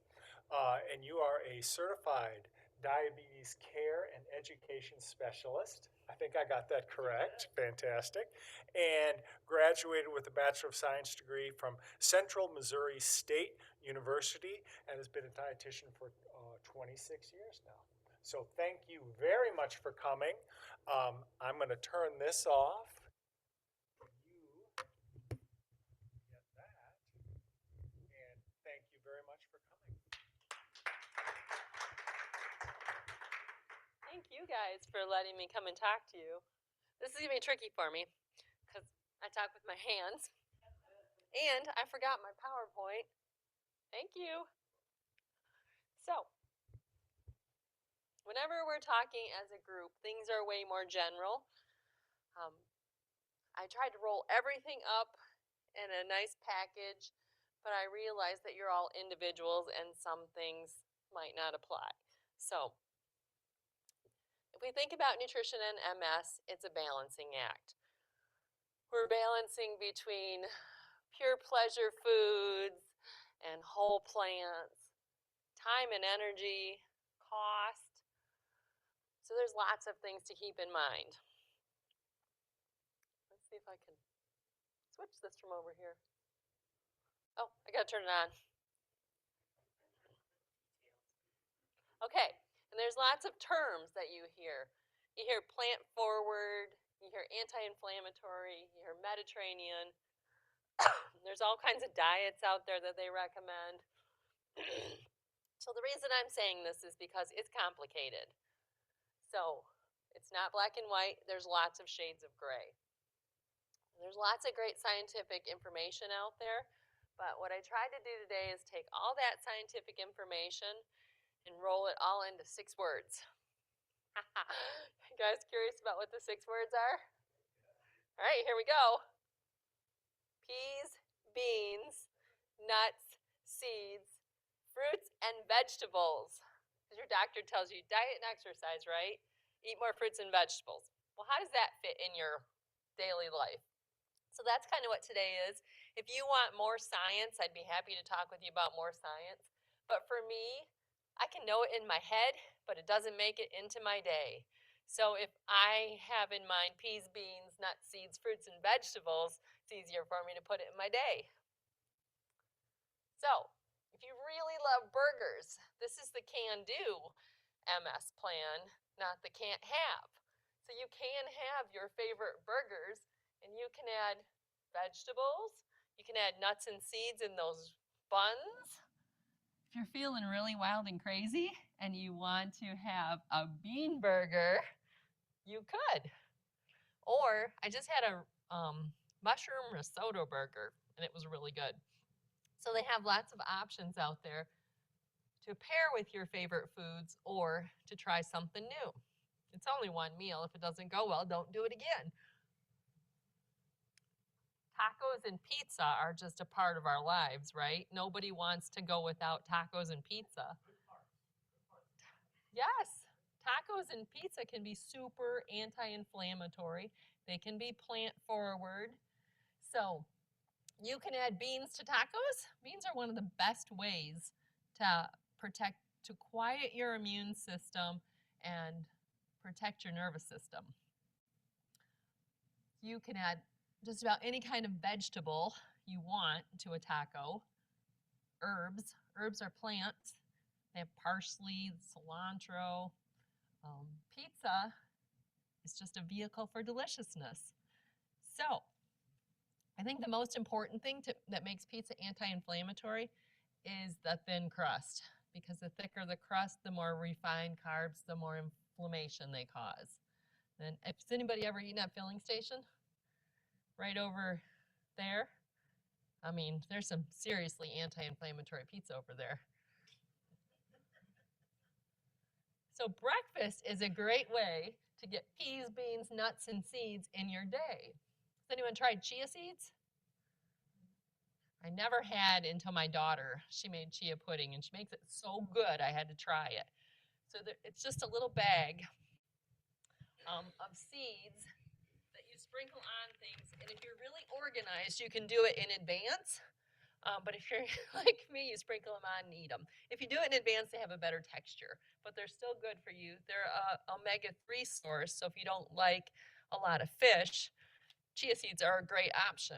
and you are a certified diabetes care and education specialist. I think I got that correct. Fantastic. And graduated with a Bachelor of Science degree from Central Missouri State University, and has been a dietitian for 26 years now. So thank you very much for coming. I'm going to turn this off. You get that. And thank you very much for coming. Thank you guys for letting me come and talk to you. This is going to be tricky for me because I talk with my hands. And I forgot my PowerPoint. Thank you. So, whenever we're talking as a group, things are way more general. I tried to roll everything up in a nice package, but I realized that you're all individuals and some things might not apply. So, if we think about nutrition and MS, it's a balancing act. We're balancing between pure pleasure foods and whole plants, time and energy, cost. So there's lots of things to keep in mind. Let's see if I can switch this from over here. Oh, I gotta turn it on. Okay, and there's lots of terms that you hear. You hear plant forward, you hear anti-inflammatory, you hear Mediterranean. There's all kinds of diets out there that they recommend. So the reason I'm saying this is because it's complicated. So it's not black and white. There's lots of shades of gray. There's lots of great scientific information out there, but what I tried to do today is take all that scientific information and roll it all into 6 words. You guys curious about what the 6 words are? All right, here we go. Peas, beans, nuts, seeds, fruits, and vegetables. Because your doctor tells you diet and exercise, right? Eat more fruits and vegetables. Well, how does that fit in your daily life? So that's kind of what today is. If you want more science, I'd be happy to talk with you about more science. But for me, I can know it in my head, but it doesn't make it into my day. So if I have in mind peas, beans, nuts, seeds, fruits, and vegetables, it's easier for me to put it in my day. So if you really love burgers, this is the can-do MS plan, not the can't have. So you can have your favorite burgers, and you can add vegetables, you can add nuts and seeds in those buns. If you're feeling really wild and crazy and you want to have a bean burger, you could. Or I just had a mushroom risotto burger, and it was really good. So they have lots of options out there to pair with your favorite foods or to try something new. It's only one meal. If it doesn't go well, don't do it again. Tacos and pizza are just a part of our lives, right? Nobody wants to go without tacos and pizza. Yes, tacos and pizza can be super anti-inflammatory. They can be plant forward. So you can add beans to tacos. Beans are one of the best ways to quiet your immune system and protect your nervous system. You can add just about any kind of vegetable you want to a taco. Herbs. Herbs are plants. They have parsley, cilantro. Pizza is just a vehicle for deliciousness. So I think the most important thing that makes pizza anti-inflammatory is the thin crust, because the thicker the crust, the more refined carbs, the more inflammation they cause. And has anybody ever eaten at Filling Station? Right over there? I mean, there's some seriously anti-inflammatory pizza over there. So breakfast is a great way to get peas, beans, nuts, and seeds in your day. Has anyone tried chia seeds? I never had until my daughter. She made chia pudding, and she makes it so good I had to try it. So it's just a little bag of seeds that you sprinkle on things. And if you're really organized, you can do it in advance. But if you're like me, you sprinkle them on and eat them. If you do it in advance, they have a better texture, but they're still good for you. They're an omega-3 source, so if you don't like a lot of fish, chia seeds are a great option.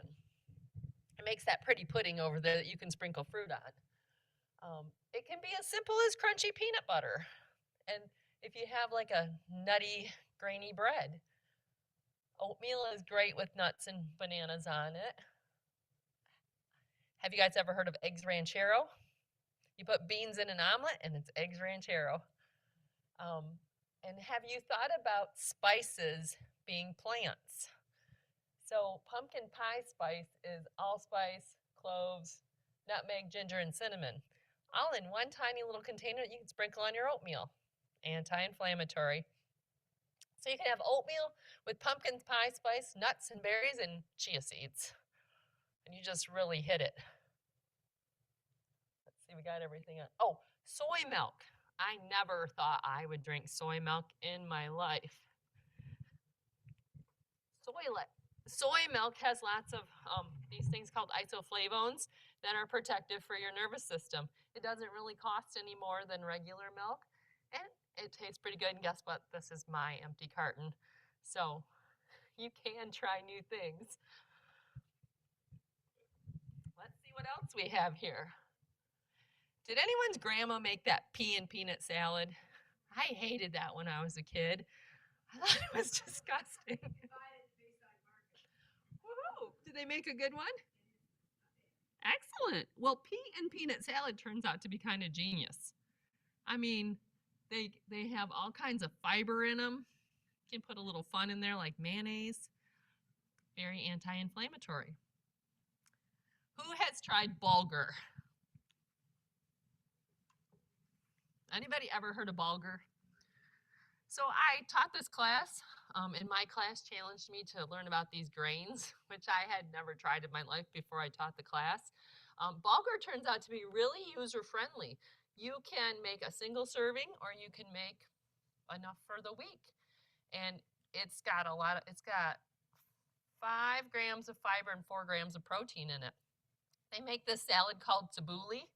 It makes that pretty pudding over there that you can sprinkle fruit on. It can be as simple as crunchy peanut butter. And if you have like a nutty, grainy bread, oatmeal is great with nuts and bananas on it. Have you guys ever heard of eggs ranchero? You put beans in an omelet and it's eggs ranchero. And have you thought about spices being plants? So pumpkin pie spice is allspice, cloves, nutmeg, ginger, and cinnamon, all in one tiny little container that you can sprinkle on your oatmeal. Anti-inflammatory. So you can have oatmeal with pumpkin pie spice, nuts and berries, and chia seeds. And you just really hit it. Let's see, we got everything on. Oh, soy milk. I never thought I would drink soy milk in my life. Soy milk has lots of these things called isoflavones that are protective for your nervous system. It doesn't really cost any more than regular milk, and it tastes pretty good. And guess what? This is my empty carton. So you can try new things. Let's see what else we have here. Did anyone's grandma make that pea and peanut salad? I hated that when I was a kid. I thought it was disgusting. Woohoo! Did they make a good one? Excellent. Well, pea and peanut salad turns out to be kind of genius. I mean, they have all kinds of fiber in them. You can put a little fun in there like mayonnaise. Very anti-inflammatory. Who has tried bulgur? Anybody ever heard of bulgur? So I taught this class, and my class challenged me to learn about these grains, which I had never tried in my life before I taught the class. Bulgur turns out to be really user-friendly. You can make a single serving, or you can make enough for the week. And it's got 5 grams of fiber and 4 grams of protein in it. They make this salad called tabbouleh.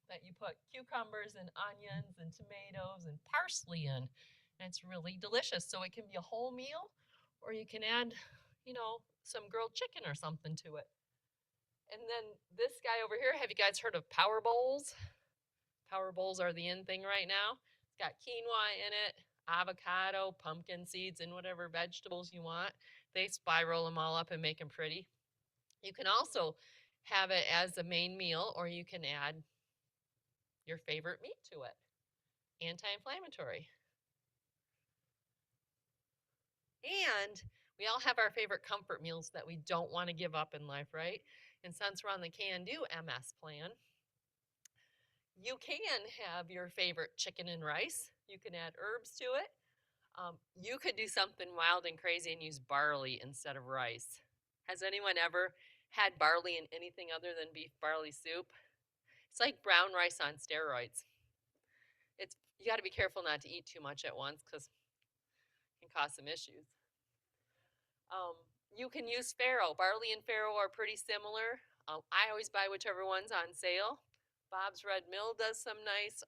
That you put cucumbers and onions and tomatoes and parsley in. And it's really delicious. So it can be a whole meal, or you can add, some grilled chicken or something to it. And then this guy over here, have you guys heard of power bowls? Power bowls are the in thing right now. It's got quinoa in it, avocado, pumpkin seeds, and whatever vegetables you want. They spiral them all up and make them pretty. You can also have it as a main meal, or you can add your favorite meat to it. Anti-inflammatory. And we all have our favorite comfort meals that we don't want to give up in life, right? And since we're on the Can Do MS plan, you can have your favorite chicken and rice. You can add herbs to it. You could do something wild and crazy and use barley instead of rice. Has anyone ever had barley in anything other than beef barley soup? It's like brown rice on steroids. You got to be careful not to eat too much at once because it can cause some issues. You can use farro. Barley and farro are pretty similar. I always buy whichever one's on sale. Bob's Red Mill does some nice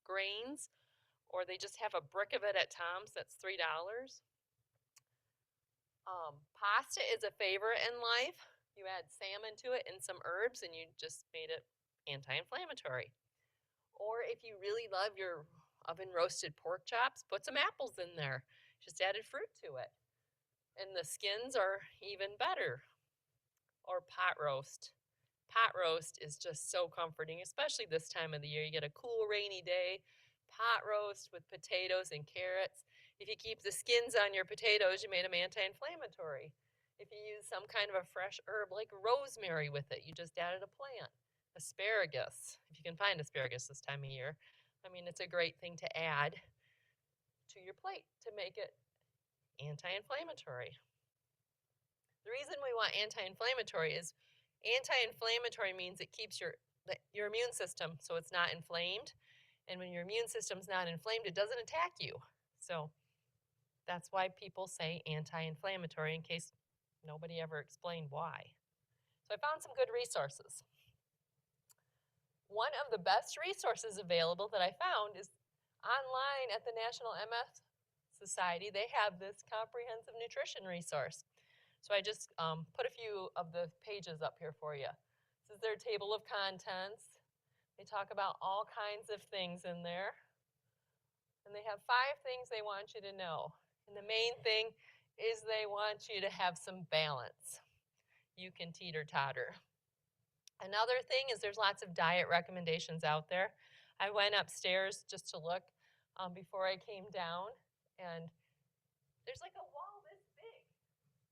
grains, or they just have a brick of it at Tom's that's $3. Pasta is a favorite in life. You add salmon to it and some herbs, and you just made it anti-inflammatory. Or if you really love your oven roasted pork chops, put some apples in there. Just added fruit to it. And the skins are even better. Or pot roast. Pot roast is just so comforting, especially this time of the year. You get a cool rainy day, pot roast with potatoes and carrots. If you keep the skins on your potatoes, you made them anti-inflammatory. If you use some kind of a fresh herb like rosemary with it, you just added a plant. Asparagus, if you can find asparagus this time of year. I mean, it's a great thing to add to your plate to make it anti-inflammatory. The reason we want anti-inflammatory is anti-inflammatory means it keeps your immune system so it's not inflamed. And when your immune system's not inflamed, it doesn't attack you. So that's why people say anti-inflammatory, in case nobody ever explained why. So I found some good resources. One of the best resources available that I found is online at the National MS Society. They have this comprehensive nutrition resource. So I just put a few of the pages up here for you. This is their table of contents. They talk about all kinds of things in there. And they have 5 things they want you to know. And the main thing is they want you to have some balance. You can teeter-totter. Another thing is there's lots of diet recommendations out there. I went upstairs just to look before I came down, and there's like a wall this big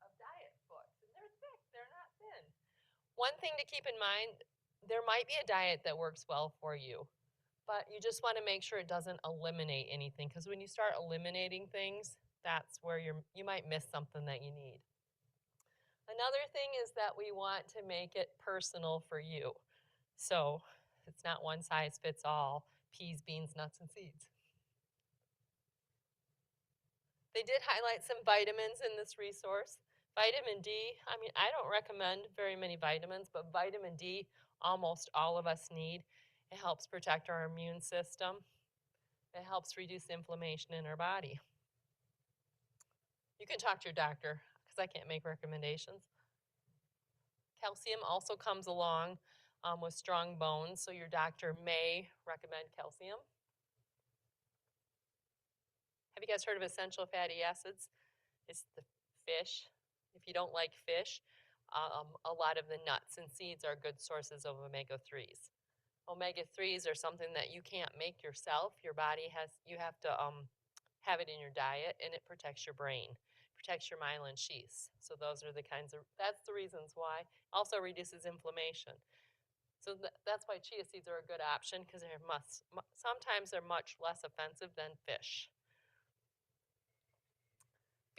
of diet books. And they're thick, they're One thing to keep in mind, there might be a diet that works well for you, but you just want to make sure it doesn't eliminate anything, because when you start eliminating things, that's where you might miss something that you need. Another thing is that we want to make it personal for you. So it's not one size fits all, peas, beans, nuts, and seeds. They did highlight some vitamins in this resource. Vitamin D, I mean, I don't recommend very many vitamins, but vitamin D, almost all of us need. It helps protect our immune system. It helps reduce inflammation in our body. You can talk to your doctor, because I can't make recommendations. Calcium also comes along with strong bones, so your doctor may recommend calcium. Have you guys heard of essential fatty acids? It's the fish. If you don't like fish, a lot of the nuts and seeds are good sources of omega-3s. Omega-3s are something that you can't make yourself. Your body you have to have it in your diet, and it protects your brain, protects your myelin sheaths. So those are that's the reasons why. Also reduces inflammation. So that's why chia seeds are a good option, because sometimes they're much less offensive than fish.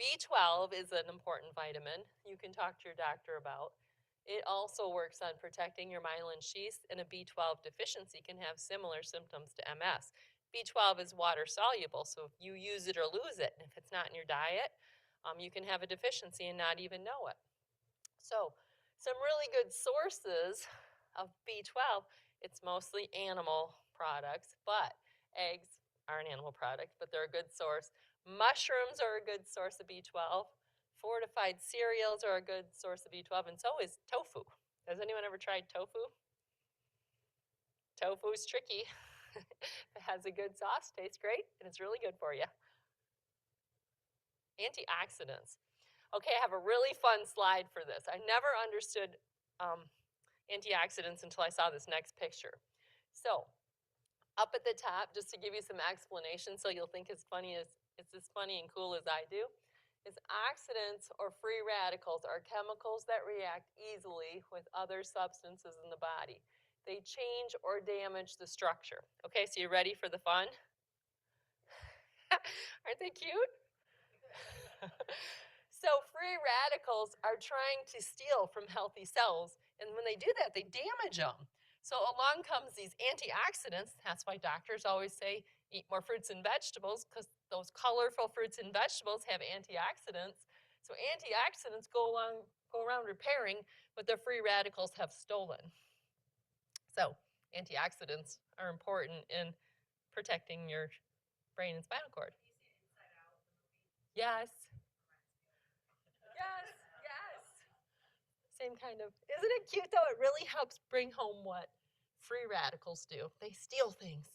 B12 is an important vitamin you can talk to your doctor about. It also works on protecting your myelin sheaths, and a B12 deficiency can have similar symptoms to MS. B12 is water soluble, so if you use it or lose it, and if it's not in your diet, you can have a deficiency and not even know it. So some really good sources of B12, it's mostly animal products, but eggs are an animal product, but they're a good source. Mushrooms are a good source of B12. Fortified cereals are a good source of B12, and so is tofu. Has anyone ever tried tofu? Tofu's tricky. It has a good sauce, tastes great, and it's really good for you. Antioxidants. Okay, I have a really fun slide for this. I never understood antioxidants until I saw this next picture. So, up at the top, just to give you some explanation so you'll think it's as funny and cool as I do, is oxidants or free radicals are chemicals that react easily with other substances in the body. They change or damage the structure. Okay, so you ready for the fun? Aren't they cute? So free radicals are trying to steal from healthy cells, and when they do that, they damage them. So along comes these antioxidants. That's why doctors always say eat more fruits and vegetables, because those colorful fruits and vegetables have antioxidants. So antioxidants go around repairing what the free radicals have stolen. So antioxidants are important in protecting your brain and spinal cord. Yes. Yes, yes. Same kind of, isn't it cute though? It really helps bring home what free radicals do. They steal things.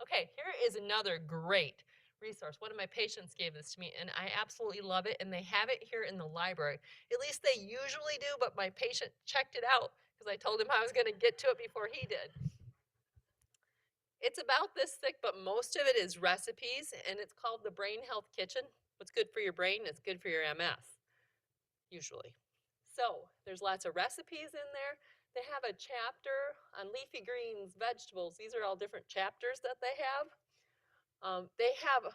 Okay, here is another great resource. One of my patients gave this to me, and I absolutely love it, and they have it here in the library. At least they usually do, but my patient checked it out because I told him I was going to get to it before he did. It's about this thick, but most of it is recipes, and it's called the Brain Health Kitchen. What's good for your brain is good for your MS, usually. So there's lots of recipes in there. They have a chapter on leafy greens, vegetables. These are all different chapters that they have. They have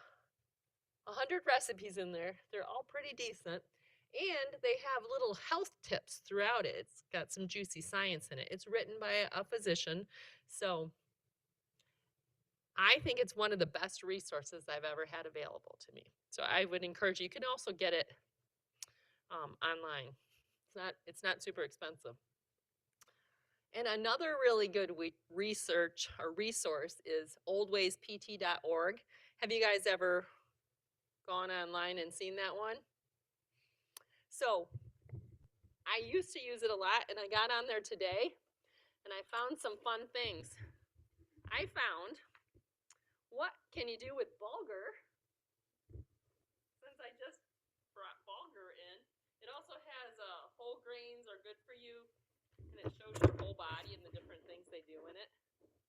100 recipes in there. They're all pretty decent. And they have little health tips throughout it. It's got some juicy science in it. It's written by a physician. So I think it's one of the best resources I've ever had available to me. So I would encourage you can also get it online. It's not super expensive. And another really good resource is oldwayspt.org. Have you guys ever gone online and seen that one? So I used to use it a lot, and I got on there today, and I found some fun things. I found, what can you do with bulgur? Since I just brought bulgur in, it also has whole grains are good for you, and it shows your whole body and the different things they do in it.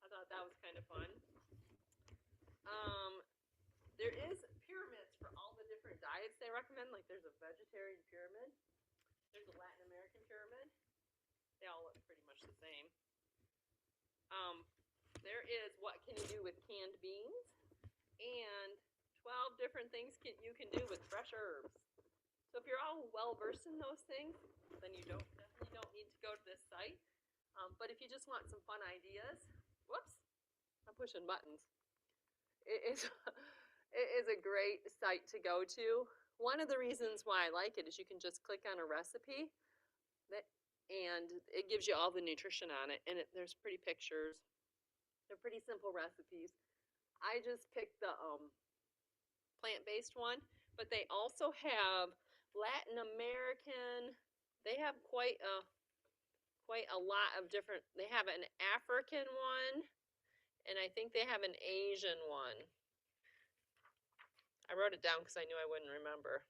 I thought that was kind of fun. There is pyramids for all the different diets they recommend. Like there's a vegetarian pyramid. There's a Latin American pyramid. They all look pretty much the same. There is what can you do with canned beans, and 12 different things you can do with fresh herbs. So if you're all well versed in those things, then you definitely don't need to go to this site. But if you just want some fun ideas, whoops, I'm pushing buttons. It is a great site to go to. One of the reasons why I like it is you can just click on a recipe and it gives you all the nutrition on it, and there's pretty pictures. They're pretty simple recipes. I just picked the plant-based one, but they also have Latin American. They have quite a lot of different. They have an African one, and I think they have an Asian one. I wrote it down because I knew I wouldn't remember.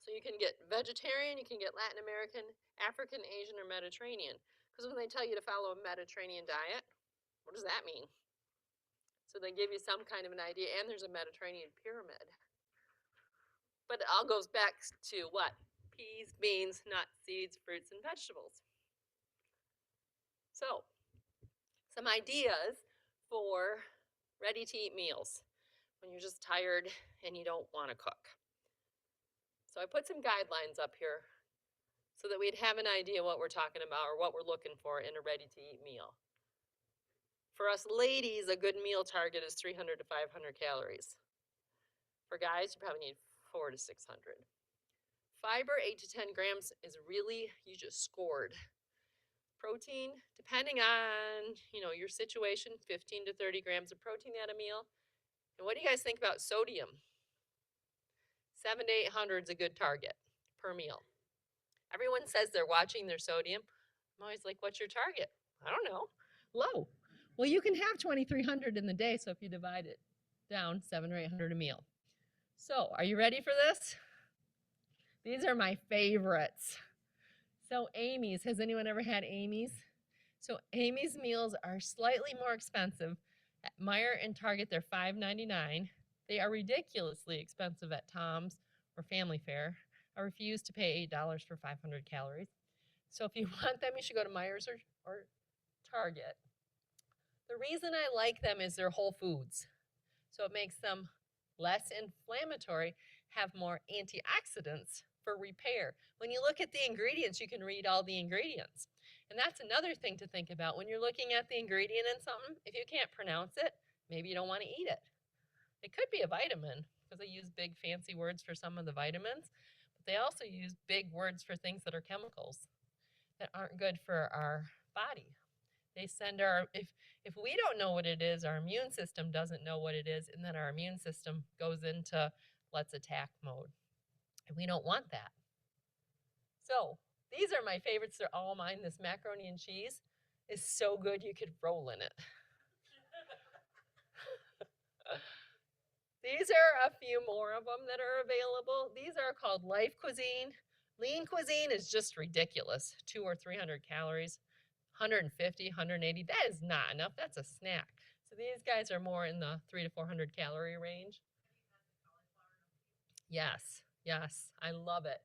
So you can get vegetarian, you can get Latin American, African, Asian, or Mediterranean. Because when they tell you to follow a Mediterranean diet, what does that mean? So they give you some kind of an idea, and there's a Mediterranean pyramid. But it all goes back to what? Peas, beans, nuts, seeds, fruits, and vegetables. So, some ideas for ready-to-eat meals when you're just tired and you don't want to cook. So I put some guidelines up here so that we'd have an idea what we're talking about or what we're looking for in a ready-to-eat meal. For us ladies, a good meal target is 300 to 500 calories. For guys, you probably need 400 to 600. Fiber, 8 to 10 grams is really, you just scored. Protein, depending on, your situation, 15 to 30 grams of protein at a meal. And what do you guys think about sodium? 700 to 800 is a good target per meal. Everyone says they're watching their sodium. I'm always like, what's your target? I don't know. Low. Well, you can have 2,300 in the day, so if you divide it down, 700 or 800 a meal. So, are you ready for this? These are my favorites. So, Amy's. Has anyone ever had Amy's? So, Amy's meals are slightly more expensive. At Meijer and Target, they're $5.99. They are ridiculously expensive at Tom's or Family Fare. I refuse to pay $8 for 500 calories. So if you want them, you should go to Meijer's or Target. The reason I like them is they're whole foods. So it makes them less inflammatory, have more antioxidants for repair. When you look at the ingredients, you can read all the ingredients. And that's another thing to think about. When you're looking at the ingredient in something, if you can't pronounce it, maybe you don't want to eat it. It could be a vitamin because they use big fancy words for some of the vitamins, but they also use big words for things that are chemicals that aren't good for our body. They send if we don't know what it is, our immune system doesn't know what it is, and then our immune system goes into let's attack mode. And we don't want that. So these are my favorites. They're all mine. This macaroni and cheese is so good you could roll in it. These are a few more of them that are available. These are called Life Cuisine. Lean cuisine is just ridiculous. 200 or 300 calories, 150, 180. That is not enough. That's a snack. So these guys are more in the 300 to 400 calorie range. Yes, I love it.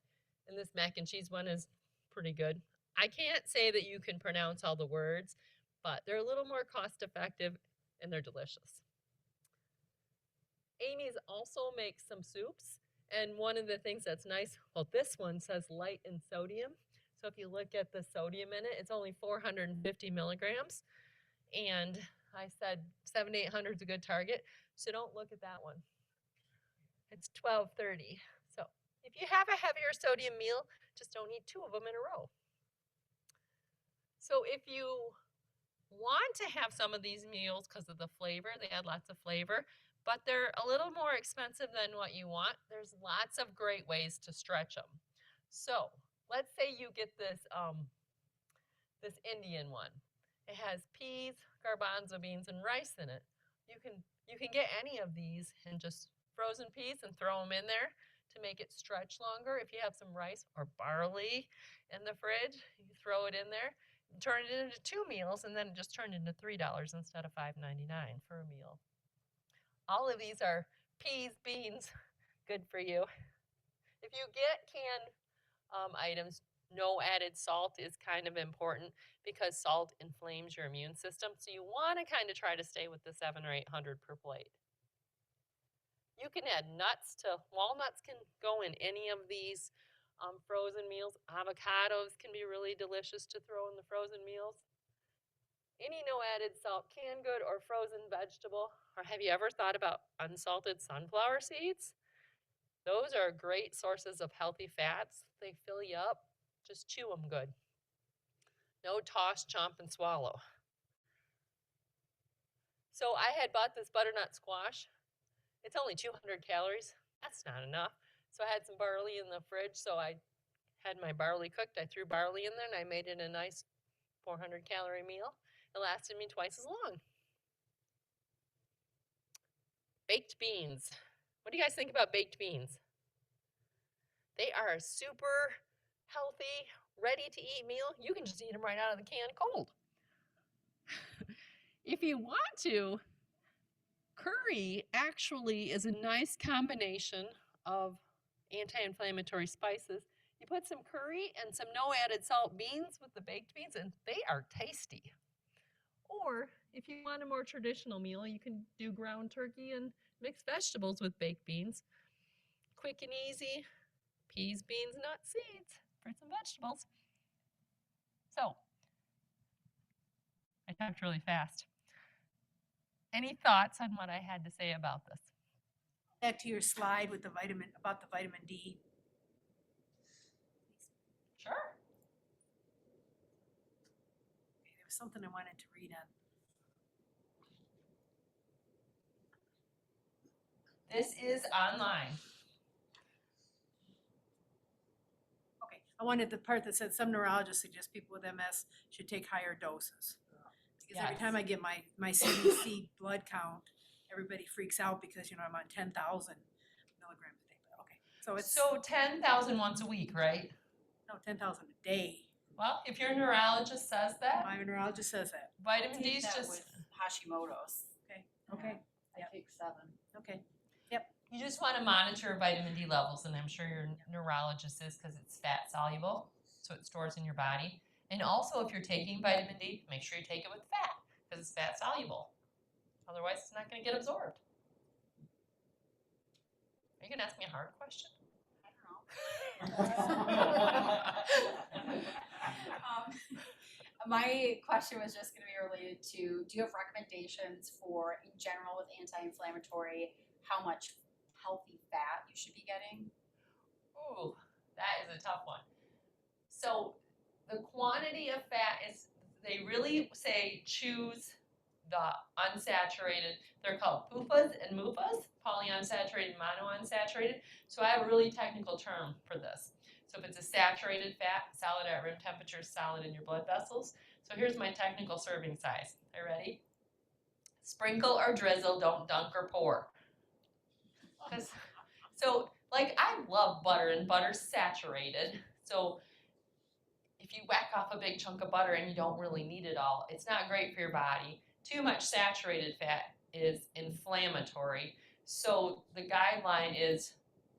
And this mac and cheese one is pretty good. I can't say that you can pronounce all the words, but they're a little more cost effective and they're delicious. Amy's also makes some soups, and one of the things that's nice, well, this one says light in sodium. So if you look at the sodium in it, it's only 450 milligrams. And I said 700 to 800 is a good target, so don't look at that one. It's 1230. So if you have a heavier sodium meal, just don't eat 2 of them in a row. So if you want to have some of these meals because of the flavor, they add lots of flavor, but they're a little more expensive than what you want. There's lots of great ways to stretch them. So let's say you get this Indian one. It has peas, garbanzo beans, and rice in it. You can get any of these and just frozen peas and throw them in there to make it stretch longer. If you have some rice or barley in the fridge, you throw it in there, turn it into 2 meals, and then it just turned into $3 instead of $5.99 for a meal. All of these are peas, beans, good for you. If you get canned items, no added salt is kind of important because salt inflames your immune system. So you want to kind of try to stay with the 700 or 800 per plate. You can add nuts to, walnuts can go in any of these frozen meals. Avocados can be really delicious to throw in the frozen meals. Any no added salt canned good or frozen vegetable. Or have you ever thought about unsalted sunflower seeds? Those are great sources of healthy fats. They fill you up. Just chew them good. No toss, chomp, and swallow. So I had bought this butternut squash. It's only 200 calories. That's not enough. So I had some barley in the fridge, so I had my barley cooked. I threw barley in there, and I made it a nice 400-calorie meal. It lasted me twice as long. Baked beans. What do you guys think about baked beans? They are a super healthy, ready-to-eat meal. You can just eat them right out of the can cold. If you want to, curry actually is a nice combination of anti-inflammatory spices. You put some curry and some no added salt beans with the baked beans, and they are tasty. Or if you want a more traditional meal, you can do ground turkey and mixed vegetables with baked beans. Quick and easy. Peas, beans, nuts, seeds, fruits, and vegetables. So, I talked really fast. Any thoughts on what I had to say about this? Back to your slide with the vitamin, about the vitamin D. Sure. Okay, there was something I wanted to read on. This is online. Okay, I wanted the part that said some neurologists suggest people with MS should take higher doses. Because every Yes. time I get my CDC blood count, everybody freaks out because, you know, I'm on 10,000 milligrams a day. But okay, so it's, So 10,000 once a week, right? no, 10,000 a day. Well, if your neurologist says that, My neurologist says that. vitamin D Take is that just, with Hashimoto's. Okay, okay, I take 7. okay. you just want to monitor vitamin D levels, and I'm sure your neurologist is because it's fat soluble, so it stores in your body. And also, if you're taking vitamin D, make sure you take it with fat because it's fat soluble. Otherwise, it's not going to get absorbed. Are you going to ask me a hard question? My question was just going to be related to, do you have recommendations for, in general with anti-inflammatory, how much healthy fat you should be getting? Ooh, that is a tough one. So the quantity of fat is, they really say choose the unsaturated, they're called PUFAs and MUFAs, polyunsaturated, monounsaturated. So I have a really technical term for this. So if it's a saturated fat, solid at room temperature, solid in your blood vessels. So here's my technical serving size. Are you ready? Sprinkle or drizzle, don't dunk or pour. So like I love butter, and butter's saturated. So if you whack off a big chunk of butter and you don't really need it all, it's not great for your body. Too much saturated fat is inflammatory. So the guideline is,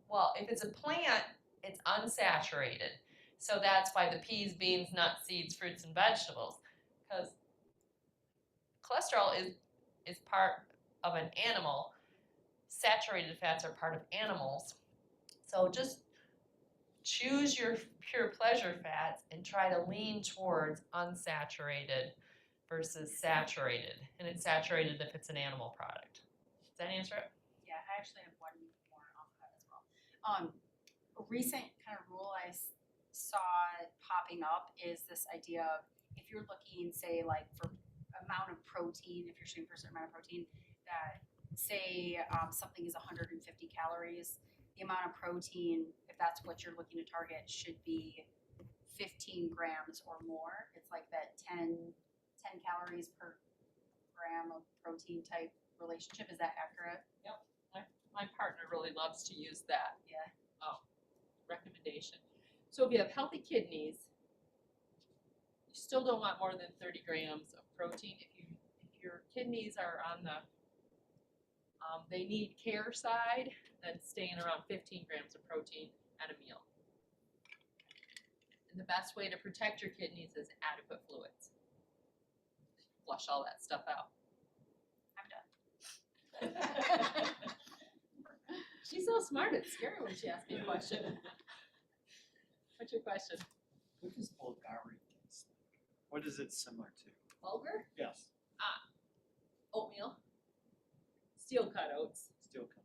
well, if it's a plant, it's unsaturated. So that's why the peas, beans, nuts, seeds, fruits, and vegetables. Because cholesterol is part of an animal. Saturated fats are part of animals. So just choose your pure pleasure fats and try to lean towards unsaturated versus saturated. And it's saturated if it's an animal product. Does that answer it? Yeah, I actually have one more on that as well. A recent kind of rule I saw popping up is this idea of, if you're looking, say, like for amount of protein, if you're shooting for a certain amount of protein, that say something is 150 calories, the amount of protein, if that's what you're looking to target, should be 15 grams or more. It's like that 10 calories per gram of protein type relationship. Is that accurate? Yep. My partner really loves to use that. Yeah. Recommendation. So if you have healthy kidneys, you still don't want more than 30 grams of protein. If your kidneys are on the they need care side, then staying around 15 grams of protein at a meal. And the best way to protect your kidneys is adequate fluids. Flush all that stuff out. I'm done. She's so smart, it's scary when she asks me a question. What's your question? What is Bulgari taste like? What is it similar to? Bulgur? Yes. Oatmeal. Steel cut oats. Steel cut.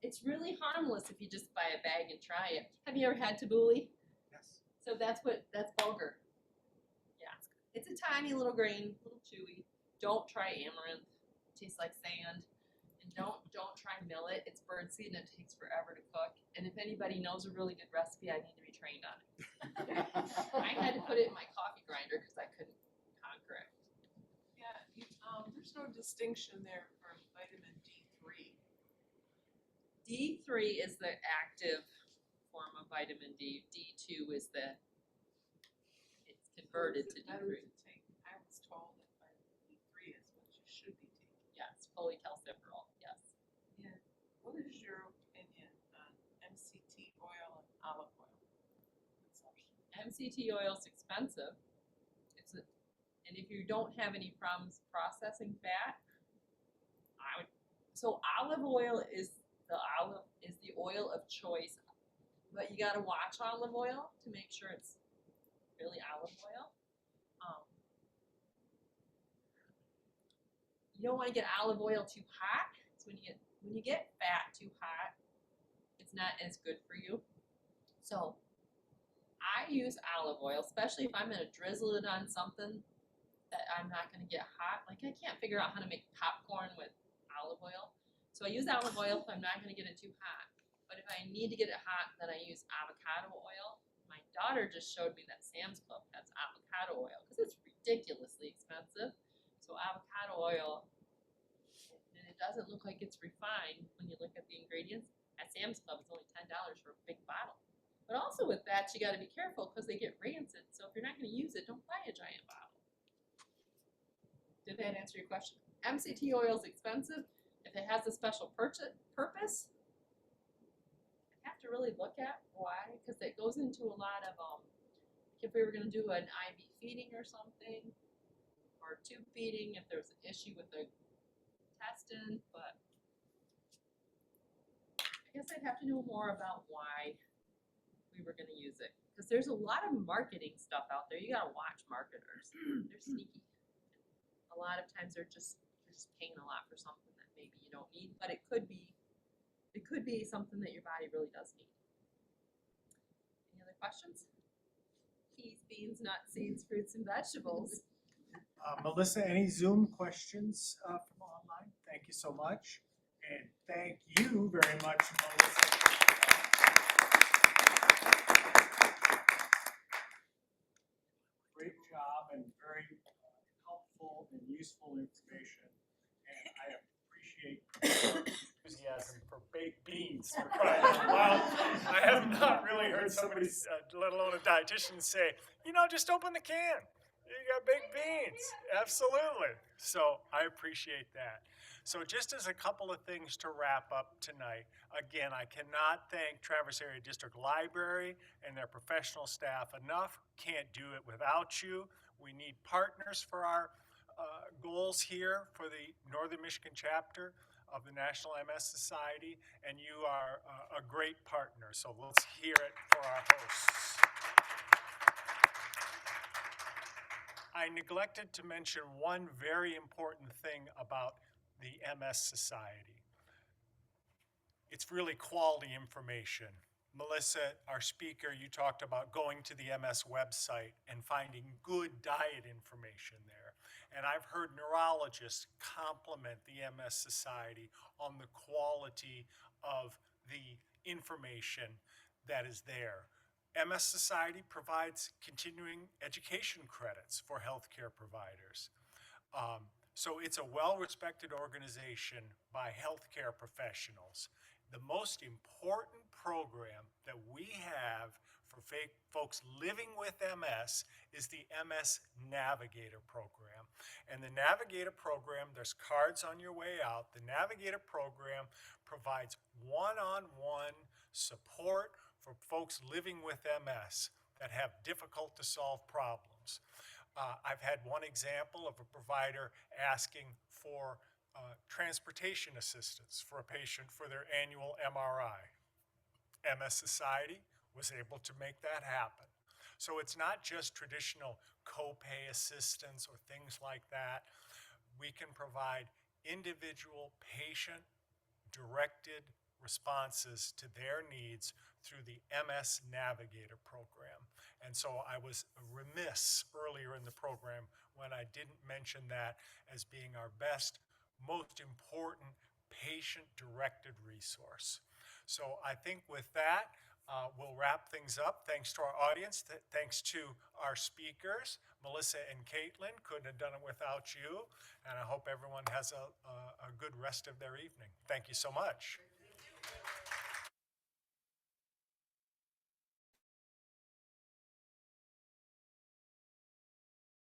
It's really harmless if you just buy a bag and try it. Have you ever had tabbouleh? Yes. So that's bulgur. Yeah, it's a tiny little grain, a little chewy. Don't try amaranth. It tastes like sand. And don't try millet. It's birdseed and it takes forever to cook. And if anybody knows a really good recipe, I need to be trained on it. I had to put it in my coffee grinder because I couldn't conquer it. Yeah, there's no distinction there from vitamin D3. D3 is the active form of vitamin D. D2 is it's converted to Better D3. to take. I was told that vitamin D3 is what you should be taking. Yes, polycalciferol, yes. Yeah. What is your opinion on MCT oil and olive oil consumption? MCT oil is expensive. And if you don't have any problems processing fat, so olive oil is the oil of choice, but you gotta watch olive oil to make sure it's really olive oil. You don't want to get olive oil too hot. So when you get fat too hot, it's not as good for you. So I use olive oil, especially if I'm gonna drizzle it on something that I'm not gonna get hot. Like I can't figure out how to make popcorn with olive oil. So I use olive oil if I'm not gonna get it too hot. But if I need to get it hot, then I use avocado oil. My daughter just showed me that Sam's Club has avocado oil because it's ridiculously expensive. So avocado oil, and it doesn't look like it's refined when you look at the ingredients. At Sam's Club, it's only $10 for a big bottle. But also with that, you gotta be careful because they get rancid. So if you're not gonna use it, don't buy a giant bottle. Did that answer your question? MCT oil is expensive. If it has a special purpose, I have to really look at why, because it goes into a lot of, if we were going to do an IV feeding or something, or tube feeding, if there's an issue with the intestine, but I guess I'd have to know more about why we were going to use it. Because there's a lot of marketing stuff out there. You got to watch marketers. They're sneaky. A lot of times they're just paying a lot for something that maybe you don't need, but it could be something that your body really does need. Any other questions? Peas, beans, nuts, seeds, fruits, and vegetables. Melissa, any Zoom questions from online? Thank you so much. And thank you very much, Melissa. Great job and very helpful and useful information. And I appreciate your enthusiasm for baked beans. For crying out loud. I have not really heard somebody, let alone a dietitian, say, just open the can. You got baked beans. Absolutely. So I appreciate that. So just as a couple of things to wrap up tonight, again, I cannot thank Traverse Area District Library and their professional staff enough. Can't do it without you. We need partners for our goals here for the Northern Michigan chapter of the National MS Society, and you are a great partner. So let's hear it for our hosts. I neglected to mention one very important thing about the MS Society. It's really quality information. Melissa, our speaker, you talked about going to the MS website and finding good diet information there. And I've heard neurologists compliment the MS Society on the quality of the information that is there. MS Society provides continuing education credits for healthcare providers. So it's a well-respected organization by healthcare professionals. The most important program that we have for folks living with MS is the MS Navigator program. And the Navigator program, there's cards on your way out. The Navigator program provides one-on-one support for folks living with MS. that have difficult to solve problems. I've had one example of a provider asking for transportation assistance for a patient for their annual MRI. MS Society was able to make that happen. So it's not just traditional copay assistance or things like that. We can provide individual patient-directed responses to their needs through the MS Navigator program. And so I was remiss earlier in the program when I didn't mention that as being our best, most important patient-directed resource. So I think with that, we'll wrap things up. Thanks to our audience. Thanks to our speakers. Melissa and Caitlin, couldn't have done it without you. And I hope everyone has a good rest of their evening. Thank you so much.